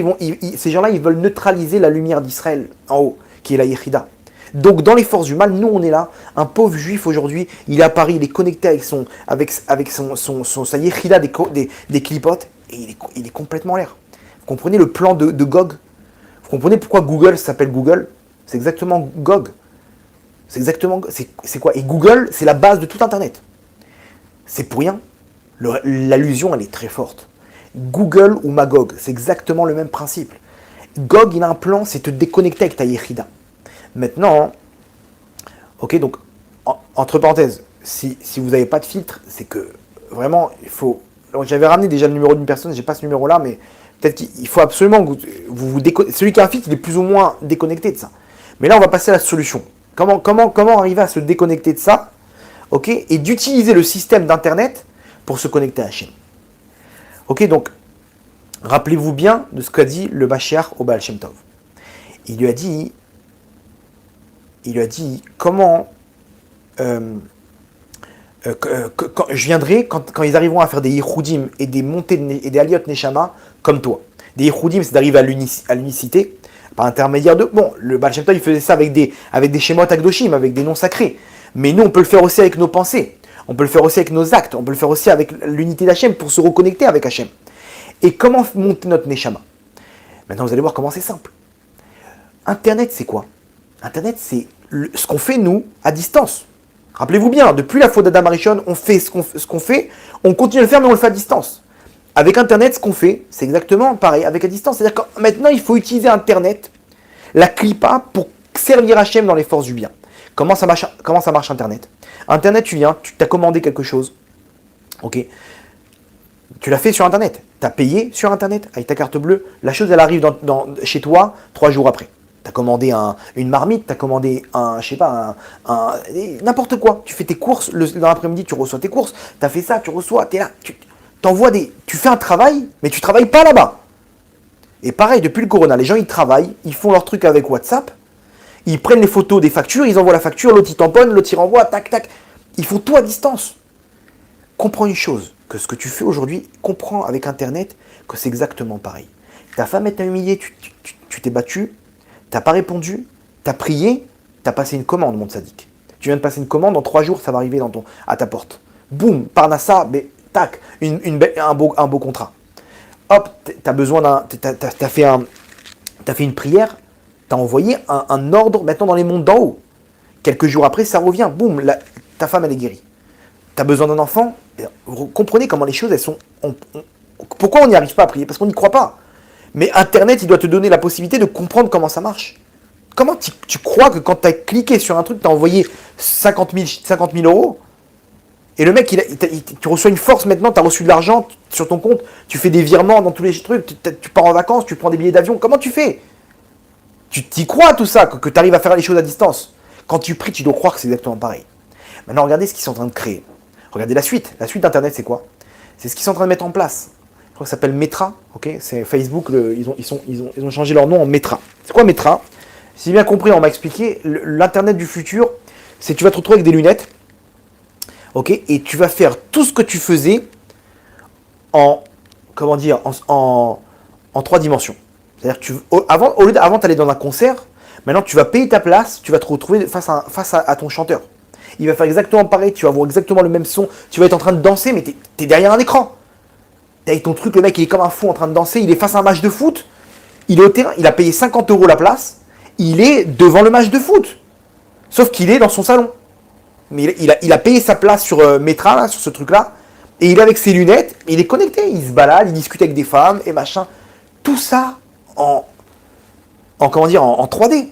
ces gens-là, ils veulent neutraliser la lumière d'Israël, en haut, qui est la Yechida. Donc, dans les forces du mal, nous, on est là. Un pauvre juif, aujourd'hui, il est à Paris, il est connecté avec sa Yechida des clipotes, et il est complètement en l'air. Vous comprenez le plan de Gog? Vous comprenez pourquoi Google s'appelle Google? C'est exactement Gog. C'est quoi? Et Google, c'est la base de tout Internet. C'est pour rien. L'allusion, elle est très forte. Google ou Magog, c'est exactement le même principe. Gog, il a un plan, c'est te déconnecter avec ta Yechida. Maintenant, ok, donc, entre parenthèses, si vous n'avez pas de filtre, c'est que vraiment, il faut... Alors, j'avais ramené déjà le numéro d'une personne, j'ai pas ce numéro-là, mais peut-être qu'il faut absolument que vous déconnectez. Celui qui a un filtre, il est plus ou moins déconnecté de ça. Mais là, on va passer à la solution. Comment arriver à se déconnecter de ça, ok, et d'utiliser le système d'Internet pour se connecter à Hachem. Ok, donc, rappelez-vous bien de ce qu'a dit le Mashiach au Baal Shem Tov. Il lui a dit, comment quand je viendrai, quand ils arriveront à faire des Yichoudim et des montées et des Aliyot Neshama comme toi. Des Yichoudim, c'est d'arriver à l'unicité par intermédiaire de... Bon, le Baal Shem Tov, il faisait ça avec des Shemot Akdoshim, avec des noms sacrés. Mais nous, on peut le faire aussi avec nos pensées. On peut le faire aussi avec nos actes. On peut le faire aussi avec l'unité d'Hachem pour se reconnecter avec Hachem. Et comment monter notre Neshama? Maintenant, vous allez voir comment c'est simple. Internet, c'est quoi? Internet, c'est ce qu'on fait, nous, à distance. Rappelez-vous bien, depuis la faute d'Adam Arishon, on fait ce qu'on fait, on continue à le faire, mais on le fait à distance. Avec Internet, ce qu'on fait, c'est exactement pareil, avec à distance. C'est-à-dire que maintenant, il faut utiliser Internet, la clipa, pour servir Hachem dans les forces du bien. Comment ça marche Internet? Internet, tu viens, tu t'as commandé quelque chose, ok? Tu l'as fait sur Internet, tu as payé sur Internet avec ta carte bleue, la chose, elle arrive chez toi 3 jours après. Tu as commandé une marmite, tu as commandé n'importe quoi. Tu fais tes courses, dans l'après-midi, tu reçois tes courses, tu as fait ça, tu reçois, tu es là, tu fais un travail, mais tu travailles pas là-bas. Et pareil, depuis le corona, les gens, ils travaillent, ils font leur truc avec WhatsApp, ils prennent les photos des factures, ils envoient la facture, l'autre il tamponne, l'autre il renvoie, tac, tac. Ils font tout à distance. Comprends une chose, que ce que tu fais aujourd'hui, comprends avec Internet que c'est exactement pareil. Ta femme t'a humilié, tu t'es battu, t'as pas répondu, t'as prié, t'as passé une commande, mon tzaddik. Tu viens de passer une commande, dans 3 jours, ça va arriver à ta porte. Boum, Parnassa, mais tac, un beau contrat. Hop, t'as fait une prière, t'as envoyé un ordre maintenant dans les mondes d'en haut. Quelques jours après, ça revient, boum, ta femme, elle est guérie. T'as besoin d'un enfant, vous comprenez comment les choses, elles sont... Pourquoi on n'y arrive pas à prier? Parce qu'on n'y croit pas. Mais Internet, il doit te donner la possibilité de comprendre comment ça marche. Comment tu crois que quand tu as cliqué sur un truc, tu as envoyé 50 000 euros? Et le mec, tu reçois une force maintenant, tu as reçu de l'argent sur ton compte, tu fais des virements dans tous les trucs, tu pars en vacances, tu prends des billets d'avion. Comment tu fais? Tu t'y crois à tout ça, que tu arrives à faire les choses à distance. Quand tu pries, tu dois croire que c'est exactement pareil. Maintenant, regardez ce qu'ils sont en train de créer. Regardez la suite. La suite d'Internet, c'est quoi? C'est ce qu'ils sont en train de mettre en place. Je crois que ça s'appelle Meta. Okay, c'est Facebook, ils ont changé leur nom en Meta. C'est quoi Meta? Si j'ai bien compris, on m'a expliqué, l'Internet du futur, c'est que tu vas te retrouver avec des lunettes, ok, et tu vas faire tout ce que tu faisais en, comment dire, en 3 dimensions. C'est-à-dire que avant tu allais dans un concert, maintenant tu vas payer ta place, tu vas te retrouver face à ton chanteur. Il va faire exactement pareil, tu vas avoir exactement le même son, tu vas être en train de danser, mais t'es derrière un écran. T'as ton truc, le mec il est comme un fou en train de danser, il est face à un match de foot, il est au terrain, il a payé 50 € la place, il est devant le match de foot. Sauf qu'il est dans son salon. Mais il a payé sa place sur Meta, là, sur ce truc-là, et il est avec ses lunettes, il est connecté, il se balade, il discute avec des femmes, et machin. Tout ça comment dire, en 3D.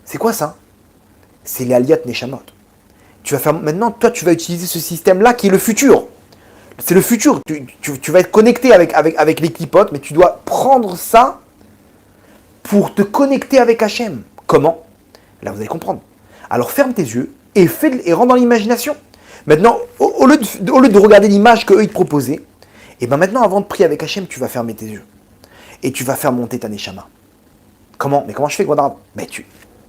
C'est quoi ça? C'est les Aliyat Neshamot. Maintenant, toi, tu vas utiliser ce système-là qui est le futur. C'est le futur. Tu vas être connecté avec les clipotes, mais tu dois prendre ça pour te connecter avec Hachem. Comment? Là, vous allez comprendre. Alors, ferme tes yeux et rentre dans l'imagination. Maintenant, au lieu de regarder l'image qu'eux, ils te proposaient, et bien maintenant, avant de prier avec Hachem, tu vas fermer tes yeux. Et tu vas faire monter ta Neshama. Comment? Mais comment je fais, Gwadrab? Mais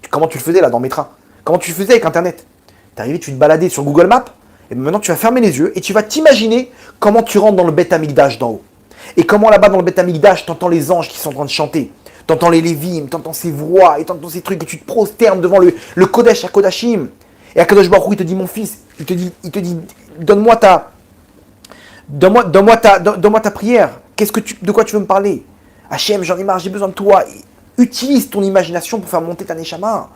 comment tu le faisais, là, dans Metra? Comment tu le faisais avec Internet? T'es arrivé, tu te baladais sur Google Maps, et maintenant, tu vas fermer les yeux, et tu vas t'imaginer comment tu rentres dans le Beth Amikdash d'en haut. Et comment, là-bas, dans le Beth Amikdash, t'entends les anges qui sont en train de chanter. T'entends les Lévim, t'entends ces voix, et t'entends ces trucs, et tu te prosternes devant le Kodesh à Kodashim. Et Akadosh Baruch Hu, il te dit, mon fils, il te dit, donne-moi ta prière. De quoi tu veux me parler? Hachem, j'en ai marre, j'ai besoin de toi. Utilise ton imagination pour faire monter ta Neshama.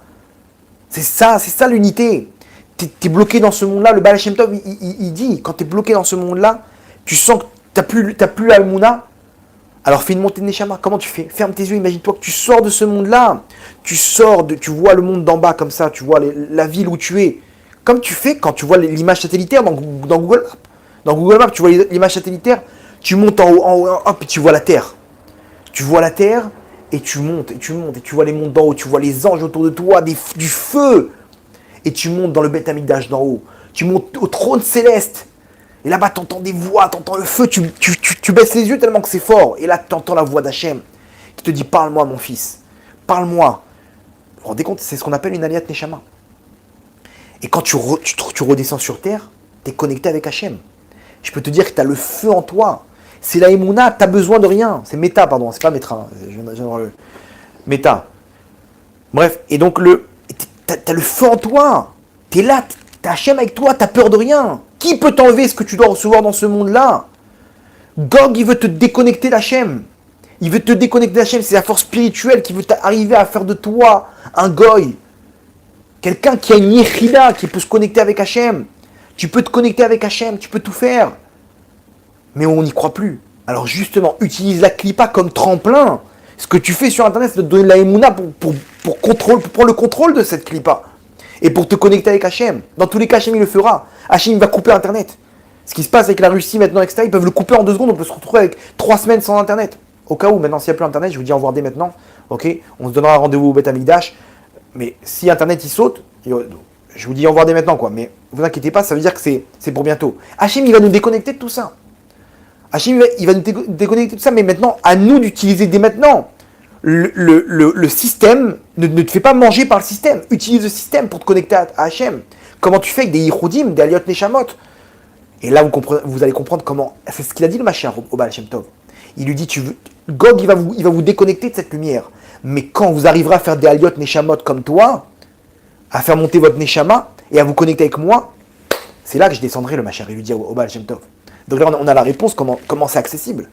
C'est ça l'unité. T'es bloqué dans ce monde-là. Le Baal Shem Tov, il dit, quand t'es bloqué dans ce monde-là, tu sens que t'as plus la Mouna. Alors fais une montée de Neshama. Comment tu fais? Ferme tes yeux, imagine-toi que tu sors de ce monde-là. Tu vois le monde d'en bas comme ça, tu vois la ville où tu es. Comme tu fais quand tu vois l'image satellitaire dans Google Maps. Dans Google Maps, tu vois l'image satellitaire, tu montes en haut, hop, et tu vois la Terre. Tu vois la Terre, et tu montes, et tu vois les mondes d'en haut, tu vois les anges autour de toi, du feu. Et tu montes dans le Beth Amikdash d'en haut. Tu montes au trône céleste. Et là-bas, tu entends des voix, tu entends le feu, tu baisses les yeux tellement que c'est fort. Et là, tu entends la voix d'Hachem qui te dit, parle-moi, mon fils. Parle-moi. Vous vous rendez compte, c'est ce qu'on appelle une aliyat neshama. Et quand tu redescends sur terre, tu es connecté avec Hachem. Je peux te dire que tu as le feu en toi. C'est la Emouna, tu n'as besoin de rien. C'est Meta, pardon, c'est pas Metra. Meta. Bref, et donc, tu as le feu en toi. Tu es là, tu as Hachem avec toi, tu n'as peur de rien. Qui peut t'enlever ce que tu dois recevoir dans ce monde-là? Gog, il veut te déconnecter d'Hachem. Il veut te déconnecter d'Hachem. C'est la force spirituelle qui veut arriver à faire de toi un goy. Quelqu'un qui a une yechida, qui peut se connecter avec Hachem. Tu peux te connecter avec Hachem, tu peux tout faire. Mais on n'y croit plus. Alors justement, utilise la clipa comme tremplin. Ce que tu fais sur Internet, c'est de donner de la émouna pour prendre le contrôle de cette clipa. Et pour te connecter avec Hachem. Dans tous les cas, Hachem, il le fera. Hachem va couper Internet. Ce qui se passe avec la Russie maintenant, etc., ils peuvent le couper en 2 secondes. On peut se retrouver avec 3 semaines sans Internet. Au cas où, maintenant, s'il n'y a plus Internet, je vous dis au revoir dès maintenant. Ok, on se donnera rendez-vous au Beth Amikdash. Mais si Internet, il saute, je vous dis au revoir dès maintenant, quoi. Mais vous inquiétez pas, ça veut dire que c'est pour bientôt. Hachem, il va nous déconnecter de tout ça. Hachem, il va nous déconnecter de tout ça. Mais maintenant, à nous d'utiliser dès maintenant. Le système ne te fait pas manger par le système. Utilise le système pour te connecter à Hachem. Comment tu fais avec des Yichudim, des Aliyot Neshamot? Et là, vous allez comprendre comment. C'est ce qu'il a dit le Mashiach au Baal Shem Tov. Il lui dit, Gog, il va vous déconnecter de cette lumière. Mais quand vous arriverez à faire des Aliyot Neshamot comme toi, à faire monter votre Neshama et à vous connecter avec moi, c'est là que je descendrai le Mashiach. Il lui dit au Baal Shem Tov. Donc là, on a la réponse, comment c'est accessible.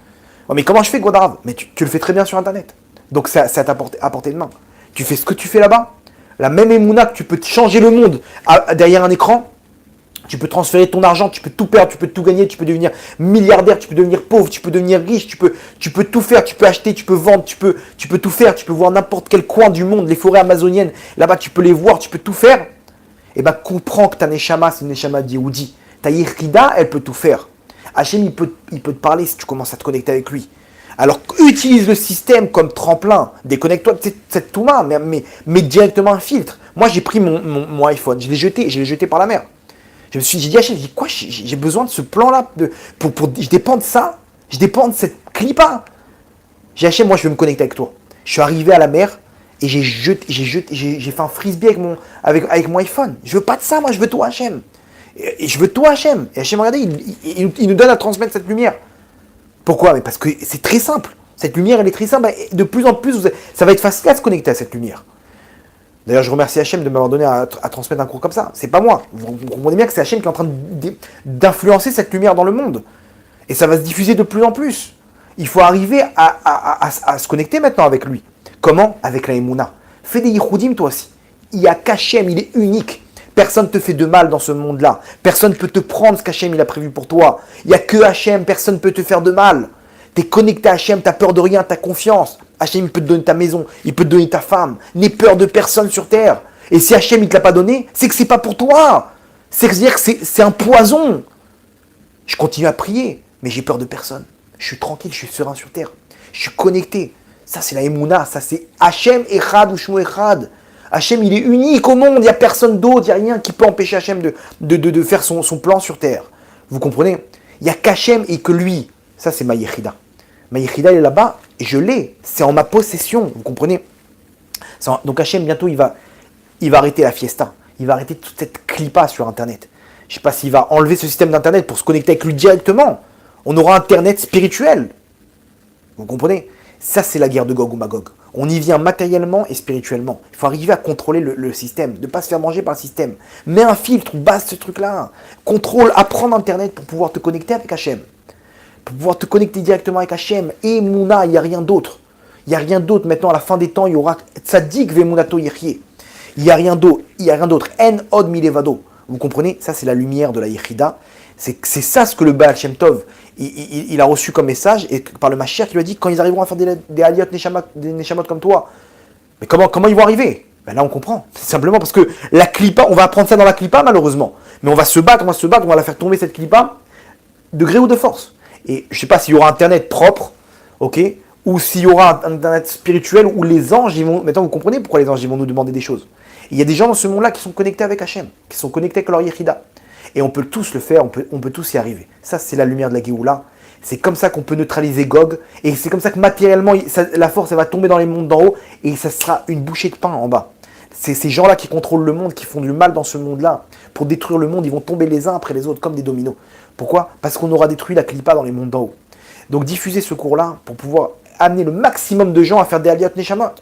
Oh, mais comment je fais, Gwadrav? Mais tu le fais très bien sur Internet. Donc c'est à portée de main. Tu fais ce que tu fais là-bas. La même émouna que tu peux changer le monde derrière un écran. Tu peux transférer ton argent, tu peux tout perdre, tu peux tout gagner, tu peux devenir milliardaire, tu peux devenir pauvre, tu peux devenir riche, tu peux tout faire, tu peux acheter, tu peux vendre, tu peux tout faire, tu peux voir n'importe quel coin du monde, les forêts amazoniennes, là-bas tu peux les voir, tu peux tout faire. Et bien comprends que ta neshama, c'est une neshama d'Yehoudi. Ta Yechida, elle peut tout faire. Hachem, il peut te parler si tu commences à te connecter avec lui. Alors, utilise le système comme tremplin. Déconnecte-toi de cette Touma, mais mets directement un filtre. Moi, j'ai pris mon iPhone, je l'ai jeté par la mer. J'ai dit à Hachem, quoi, j'ai besoin de ce plan-là. Je dépends de ça. Je dépends de cette clipa. J'ai dit, Hachem, moi, je veux me connecter avec toi. Je suis arrivé à la mer et j'ai fait un frisbee avec mon iPhone. Je veux pas de ça, moi, je veux toi, Hachem. Et je veux toi, Hachem. Et Hachem, regardez, il nous donne à transmettre cette lumière. Pourquoi? Mais parce que c'est très simple. Cette lumière, elle est très simple. Et de plus en plus, ça va être facile à se connecter à cette lumière. D'ailleurs, je remercie Hachem de m'avoir donné à transmettre un cours comme ça. C'est pas moi. Vous comprenez bien que c'est Hachem qui est en train d'influencer cette lumière dans le monde. Et ça va se diffuser de plus en plus. Il faut arriver à se connecter maintenant avec lui. Comment? Avec la Emouna. Fais des yichoudim toi aussi. Il y a qu'Hachem, il est unique. Personne ne te fait de mal dans ce monde-là. Personne ne peut te prendre ce qu'Hachem il a prévu pour toi. Il n'y a que Hachem, personne ne peut te faire de mal. Tu es connecté à Hachem, tu n'as peur de rien, tu as confiance. Hachem il peut te donner ta maison, il peut te donner ta femme. N'aie peur de personne sur terre. Et si Hachem il ne te l'a pas donné, c'est que c'est pas pour toi. C'est-à-dire que c'est un poison. Je continue à prier, mais j'ai peur de personne. Je suis tranquille, je suis serein sur terre. Je suis connecté. Ça c'est la Emouna, ça c'est Hachem Echad ou Shmo Echad. Hachem, il est unique au monde, il n'y a personne d'autre, il n'y a rien qui peut empêcher Hachem de faire son plan sur terre. Vous comprenez? Il n'y a qu'Hachem et que lui. Ça, c'est ma Yechida. Ma Yechida, elle est là-bas, et je l'ai. C'est en ma possession, vous comprenez? Donc Hachem, bientôt, il va arrêter la fiesta. Il va arrêter toute cette clipa sur Internet. Je ne sais pas s'il va enlever ce système d'Internet pour se connecter avec lui directement. On aura Internet spirituel. Vous comprenez? Ça, c'est la guerre de Gog ou Magog. On y vient matériellement et spirituellement. Il faut arriver à contrôler le système, de ne pas se faire manger par le système. Mets un filtre, base ce truc-là. Contrôle, apprends Internet pour pouvoir te connecter avec Hachem. Pour pouvoir te connecter directement avec Hachem. Et Mouna, il n'y a rien d'autre. Il n'y a rien d'autre. Maintenant, à la fin des temps, il y aura Tzadik Vemunato Yechie. Il n'y a rien d'autre. En od milevado. Vous comprenez? Ça, c'est la lumière de la Yechida. C'est ça ce que le Baal Shem Tov, il a reçu comme message, et par le Mashiach, il lui a dit, quand ils arriveront à faire des Aliyot Neshamot comme toi, mais comment ils vont arriver? Ben là, on comprend. C'est simplement parce que la clipa, on va apprendre ça dans la clipa, malheureusement. Mais on va se battre, on va la faire tomber, cette clipa, de gré ou de force. Et je ne sais pas s'il y aura Internet propre, ok, ou s'il y aura un Internet spirituel où les anges, ils vont... Maintenant, vous comprenez pourquoi les anges, ils vont nous demander des choses. Et il y a des gens dans ce monde-là qui sont connectés avec Hachem, qui sont connectés avec leur Yechida. Et on peut tous le faire, on peut tous y arriver. Ça, c'est la lumière de la Géoula. C'est comme ça qu'on peut neutraliser Gog. Et c'est comme ça que matériellement, la force, elle va tomber dans les mondes d'en haut. Et ça sera une bouchée de pain en bas. C'est ces gens-là qui contrôlent le monde, qui font du mal dans ce monde-là. Pour détruire le monde, ils vont tomber les uns après les autres, comme des dominos. Pourquoi? Parce qu'on aura détruit la Klippa dans les mondes d'en haut. Donc diffusez ce cours-là pour pouvoir amener le maximum de gens à faire des Aliyot Neshamot.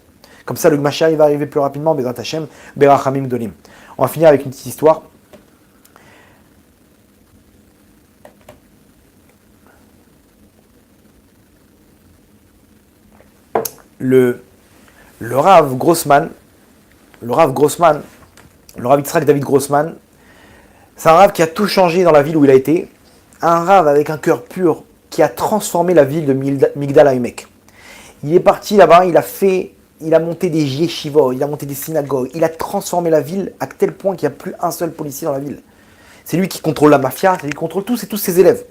Comme ça, le Mashiach va arriver plus rapidement, Bezrat Hashem, Berachamim Gdolim. On va finir avec une petite histoire. Le Rav Grossman, le Rav Yitzhak David Grossman, c'est un Rav qui a tout changé dans la ville où il a été. Un Rav avec un cœur pur qui a transformé la ville de Migdal HaEmek. Il est parti là-bas, il a monté des yeshivot, il a monté des synagogues, il a transformé la ville à tel point qu'il n'y a plus un seul policier dans la ville. C'est lui qui contrôle la mafia, c'est lui qui contrôle tous ses élèves.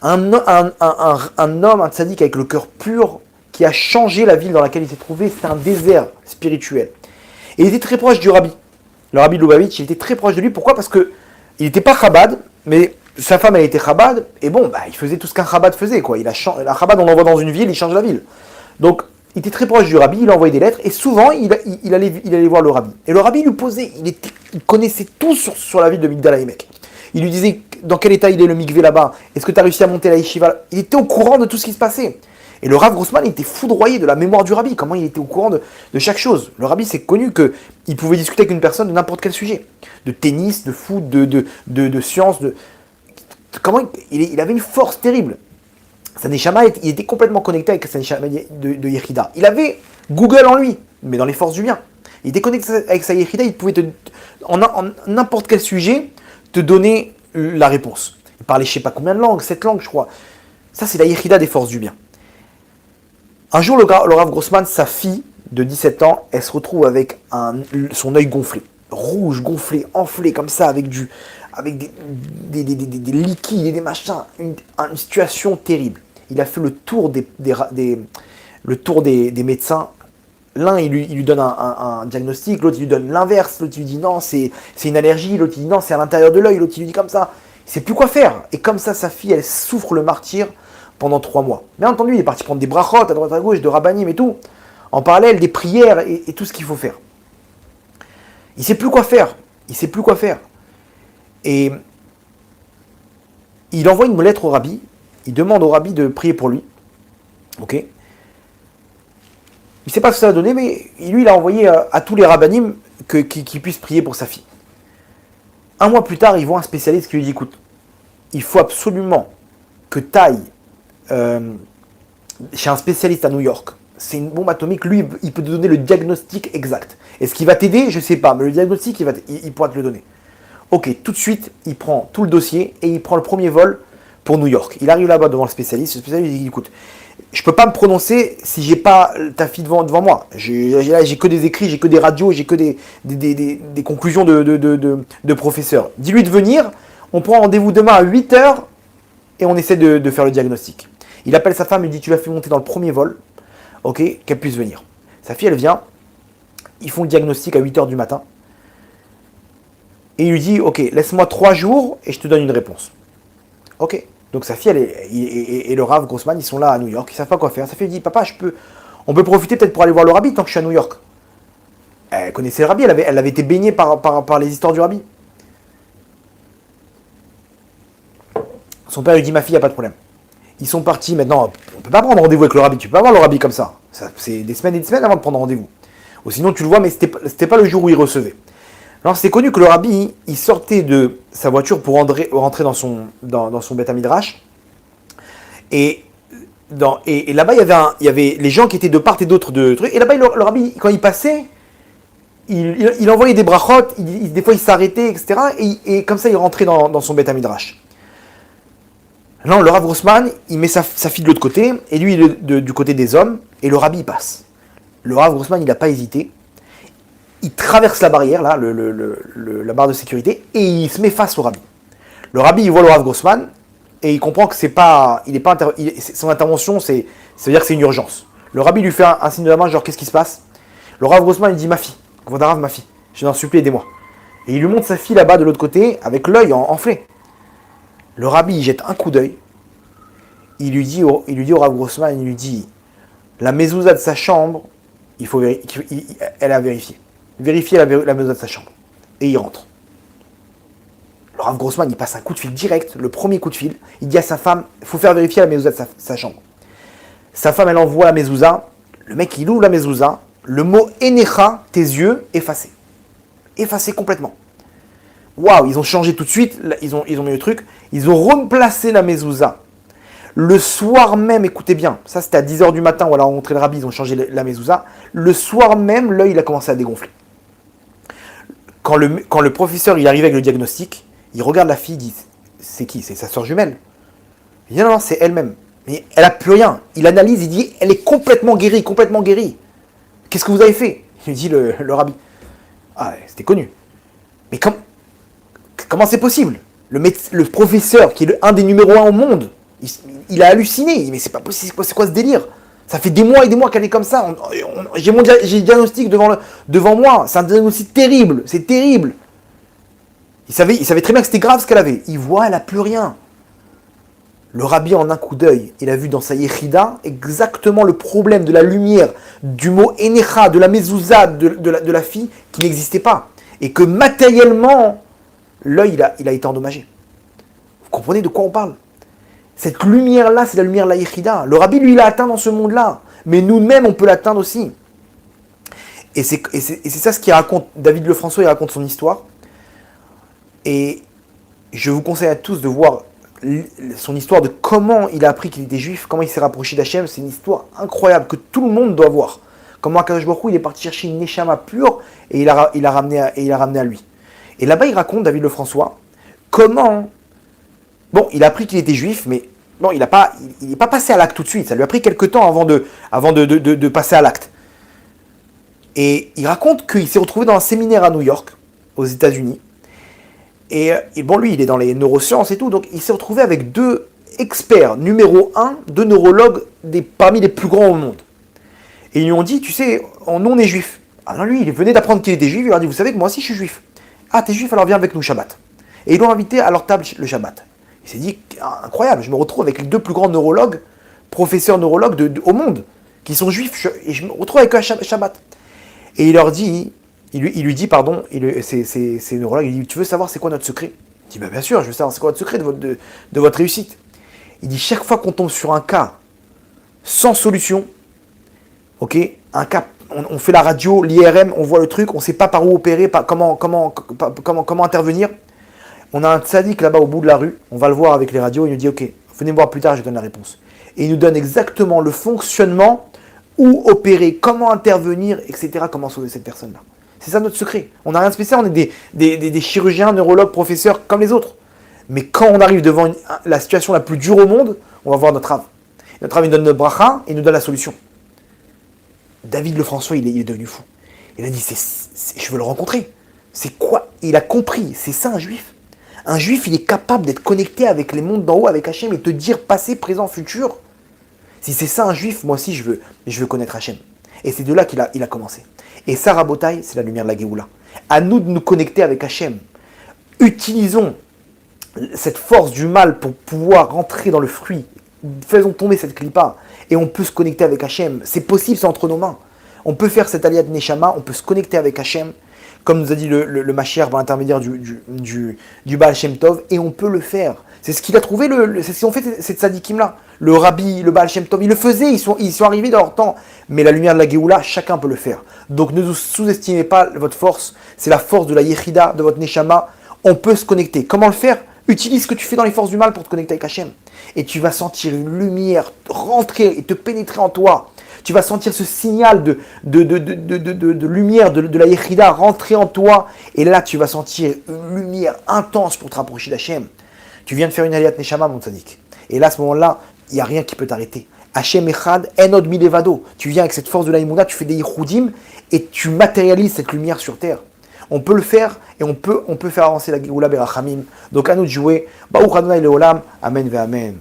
Un homme, un tzaddik avec le cœur pur, qui a changé la ville dans laquelle il s'est trouvé. C'était un désert spirituel. Et il était très proche du rabbi. Le rabbi Lubavitch, il était très proche de lui. Pourquoi? Parce que il n'était pas Chabad, mais sa femme, elle était Chabad. Et bon, il faisait tout ce qu'un Chabad faisait, quoi. La Chabad, on l'envoie dans une ville, il change la ville. Donc, il était très proche du rabbi, il envoyait des lettres. Et souvent, il allait voir le rabbi. Et le rabbi lui posait, il connaissait tout sur la ville de Migdal HaEmek. Il lui disait dans quel état il est le mikvé là-bas. Est-ce que tu as réussi à monter la yeshiva? Il était au courant de tout ce qui se passait. Et le Rav Grossman était foudroyé de la mémoire du rabbi, comment il était au courant de chaque chose. Le rabbi, c'est connu qu'il pouvait discuter avec une personne de n'importe quel sujet. De tennis, de foot, de sciences, comment il avait une force terrible. Sa neshama, il était complètement connecté avec sa neshama de Yechida. Il avait Google en lui, mais dans les forces du bien. Il était connecté avec sa Yechida, il pouvait en n'importe quel sujet te donner la réponse. Il parlait je ne sais pas combien de langues, 7 langues je crois. Ça c'est la Yechida des forces du bien. Un jour, le Rav Grossman, sa fille de 17 ans, elle se retrouve avec son œil gonflé, rouge, gonflé, enflé comme ça, avec avec des liquides et des machins, une situation terrible. Il a fait le tour des médecins. L'un, il lui donne un diagnostic, l'autre, il lui donne l'inverse, l'autre, il lui dit non, c'est une allergie, l'autre, il dit non, c'est à l'intérieur de l'œil, l'autre, il lui dit comme ça. Il sait plus quoi faire. Et comme ça, sa fille, elle souffre le martyre pendant 3 mois. Bien entendu, il est parti prendre des brachot à droite à gauche, de rabbanim et tout. En parallèle, des prières et tout ce qu'il faut faire. Il sait plus quoi faire. Il sait plus quoi faire. Et il envoie une lettre au rabbi. Il demande au rabbi de prier pour lui. Ok. Il ne sait pas ce que ça va donner, mais lui, il a envoyé à tous les rabbanim qui puissent prier pour sa fille. 1 mois plus tard, il voit un spécialiste qui lui dit, écoute, il faut absolument que tu ailles chez un spécialiste à New York. C'est une bombe atomique, lui, il peut te donner le diagnostic exact. Est-ce qu'il va t'aider? Je ne sais pas, mais le diagnostic, il pourra te le donner. Ok, tout de suite, il prend tout le dossier et il prend le premier vol pour New York. Il arrive là-bas devant le spécialiste lui dit, écoute, je ne peux pas me prononcer si j'ai pas ta fille devant moi. J'ai que des écrits, j'ai que des radios, j'ai que des conclusions de professeurs. Dis-lui de venir, on prend rendez-vous demain à 8h et on essaie de faire le diagnostic. Il appelle sa femme, il dit, tu l'as fait monter dans le premier vol, ok, qu'elle puisse venir. Sa fille, elle vient, ils font le diagnostic à 8h du matin, et il lui dit, ok, laisse-moi 3 jours et je te donne une réponse. Ok. Donc sa fille et le Rav Grossman, ils sont là à New York, ils ne savent pas quoi faire. Sa fille dit, papa, on peut profiter peut-être pour aller voir le Rabbi tant que je suis à New York. Elle connaissait le Rabbi, elle avait été baignée par les histoires du Rabbi. Son père lui dit, ma fille, il n'y a pas de problème. Ils sont partis, maintenant, on ne peut pas prendre rendez-vous avec le Rabbi, tu peux pas voir le Rabbi comme ça. C'est des semaines et des semaines avant de prendre rendez-vous. Ou sinon tu le vois, mais c'était pas le jour où il recevait. Alors c'est connu que le Rabbi, il sortait de sa voiture pour rentrer dans son Beth Midrash. Et là-bas, il y avait les gens qui étaient de part et d'autre de trucs. Et là-bas, le Rabbi, quand il passait, il envoyait des brachot, des fois il s'arrêtait, etc. Et comme ça, il rentrait dans son Beth Midrash. Non, le Rav Grossman, il met sa fille de l'autre côté, et lui, il est du côté des hommes, et le Rabbi, il passe. Le Rav Grossman, il n'a pas hésité. Il traverse la barrière, là, la barre de sécurité, et il se met face au Rabbi. Le Rabbi, il voit le Rav Grossman, et il comprend que son intervention, ça veut dire que c'est une urgence. Le Rabbi lui fait un signe de la main, genre, qu'est-ce qui se passe? Le Rav Grossman, il dit, ma fille, Rav, ma fille, je t'en supplie, aidez-moi. Et il lui montre sa fille là-bas de l'autre côté, avec l'œil enflé. Le Rabbi, il jette un coup d'œil, il lui dit au Rav Grossman, il lui dit, la mezouza de sa chambre, elle a vérifié. Vérifier la mezouza de sa chambre. Et il rentre. Le Rav Grossman, il passe un coup de fil direct, le premier coup de fil, il dit à sa femme, il faut faire vérifier la mezouza de sa chambre. Sa femme, elle envoie la mezouza, le mec, il ouvre la mezouza, le mot Enecha, tes yeux, effacé. Effacé complètement. Waouh, ils ont changé tout de suite, ils ont mis le truc, ils ont remplacé la mezouza. Le soir même, écoutez bien, ça c'était à 10h du matin où elle a rencontré le Rabbi, ils ont changé la mezouza. Le soir même, l'œil il a commencé à dégonfler. Quand le professeur il arrive avec le diagnostic, il regarde la fille, il dit, c'est qui? C'est sa soeur jumelle. Il dit non, c'est elle-même. Mais elle n'a plus rien. Il analyse, il dit, elle est complètement guérie, complètement guérie. Qu'est-ce que vous avez fait? Il dit le Rabbi. Ah, c'était connu. Mais comment c'est possible? Le professeur, qui est un des numéros 1 au monde, il a halluciné. Il dit, mais c'est pas possible, c'est quoi ce délire? Ça fait des mois et des mois qu'elle est comme ça. J'ai le diagnostic devant moi. C'est un diagnostic terrible. C'est terrible. Il savait très bien que c'était grave ce qu'elle avait. Il voit, elle n'a plus rien. Le Rabbi, en un coup d'œil, il a vu dans sa Yechida exactement le problème de la lumière, du mot Enecha, de la mezouza, de la fille, qui n'existait pas. Et que matériellement, l'œil, il a été endommagé. Vous comprenez de quoi on parle? Cette lumière-là, c'est la lumière de la Yechida. Le Rabbi, lui, il l'a atteint dans ce monde-là. Mais nous-mêmes, on peut l'atteindre aussi. Et c'est ça ce qu'il raconte. David Lefrançois, il raconte son histoire. Et je vous conseille à tous de voir son histoire de comment il a appris qu'il était juif, comment il s'est rapproché d'Hachem. C'est une histoire incroyable que tout le monde doit voir. Comment Akadosh Baruch Hu, il est parti chercher une neshama pure et il l'a ramené à lui. Et là-bas, il raconte, David Lefrançois, comment... Bon, il a appris qu'il était juif, mais bon, il n'est pas passé à l'acte tout de suite. Ça lui a pris quelques temps avant de passer à l'acte. Et il raconte qu'il s'est retrouvé dans un séminaire à New York, aux États-Unis. Et bon, lui, il est dans les neurosciences et tout, donc il s'est retrouvé avec deux experts, numéro un, deux neurologues parmi les plus grands au monde. Et ils lui ont dit, tu sais, nous on est juifs. Alors lui, il venait d'apprendre qu'il était juif, il leur a dit, vous savez que moi aussi je suis juif. Ah, t'es juif, alors viens avec nous Shabbat. Et ils l'ont invité à leur table le Shabbat. Il s'est dit, incroyable, je me retrouve avec les deux plus grands neurologues, professeurs neurologues au monde, qui sont juifs, et je me retrouve avec eux à Shabbat. Et il leur dit, il lui dit, pardon, ces neurologues, il dit, tu veux savoir c'est quoi notre secret? Il dit, bah, bien sûr, je veux savoir c'est quoi notre secret de votre réussite. Il dit, chaque fois qu'on tombe sur un cas sans solution, ok, un cas, on fait la radio, l'IRM, on voit le truc, on ne sait pas par où opérer, comment intervenir. On a un tzaddik là-bas au bout de la rue, on va le voir avec les radios, il nous dit, ok, venez me voir plus tard, je vous donne la réponse. Et il nous donne exactement le fonctionnement, où opérer, comment intervenir, etc., comment sauver cette personne-là. C'est ça notre secret. On n'a rien de spécial, on est des chirurgiens, neurologues, professeurs comme les autres. Mais quand on arrive devant la situation la plus dure au monde, on va voir notre âme. Notre âme, il donne notre bracha et il nous donne la solution. David Lefrançois, il est devenu fou. Il a dit, je veux le rencontrer. C'est quoi? Il a compris, c'est ça un juif. Un juif, il est capable d'être connecté avec les mondes d'en haut, avec Hachem, et te dire passé, présent, futur. Si c'est ça un juif, moi aussi je veux connaître Hachem. Et c'est de là qu'il a commencé. Et ça, Rabotai, c'est la lumière de la Géoula. À nous de nous connecter avec Hachem. Utilisons cette force du mal pour pouvoir rentrer dans le fruit. Faisons tomber cette clipa. Et on peut se connecter avec Hachem. C'est possible, c'est entre nos mains. On peut faire cette aliyat Neshama, on peut se connecter avec Hachem, comme nous a dit le Mashiach par l'intermédiaire du Baal Shem Tov, et on peut le faire. C'est ce qu'il a trouvé, c'est ce qu'ils ont fait ces tzadikim-là. Le Rabbi, le Baal Shem Tov, ils le faisaient, ils sont arrivés dans leur temps. Mais la lumière de la Géoula, chacun peut le faire. Donc ne sous-estimez pas votre force, c'est la force de la Yechida, de votre Neshama. On peut se connecter. Comment le faire? Utilise ce que tu fais dans les forces du mal pour te connecter avec Hachem. Et tu vas sentir une lumière rentrer et te pénétrer en toi. Tu vas sentir ce signal de lumière de la Yechida rentrer en toi. Et là, tu vas sentir une lumière intense pour te rapprocher d'Hachem. Tu viens de faire une aliyat Neshama, mon tzaddik. Et là, à ce moment-là, il n'y a rien qui peut t'arrêter. Hachem Echad, Enod Milevado. Tu viens avec cette force de la Imouda, tu fais des Yichoudim et tu matérialises cette lumière sur terre. On peut le faire et on peut faire avancer la Géoula Berachamim. Donc à nous de jouer. Baruch Adonai Leolam. Amen ve Amen.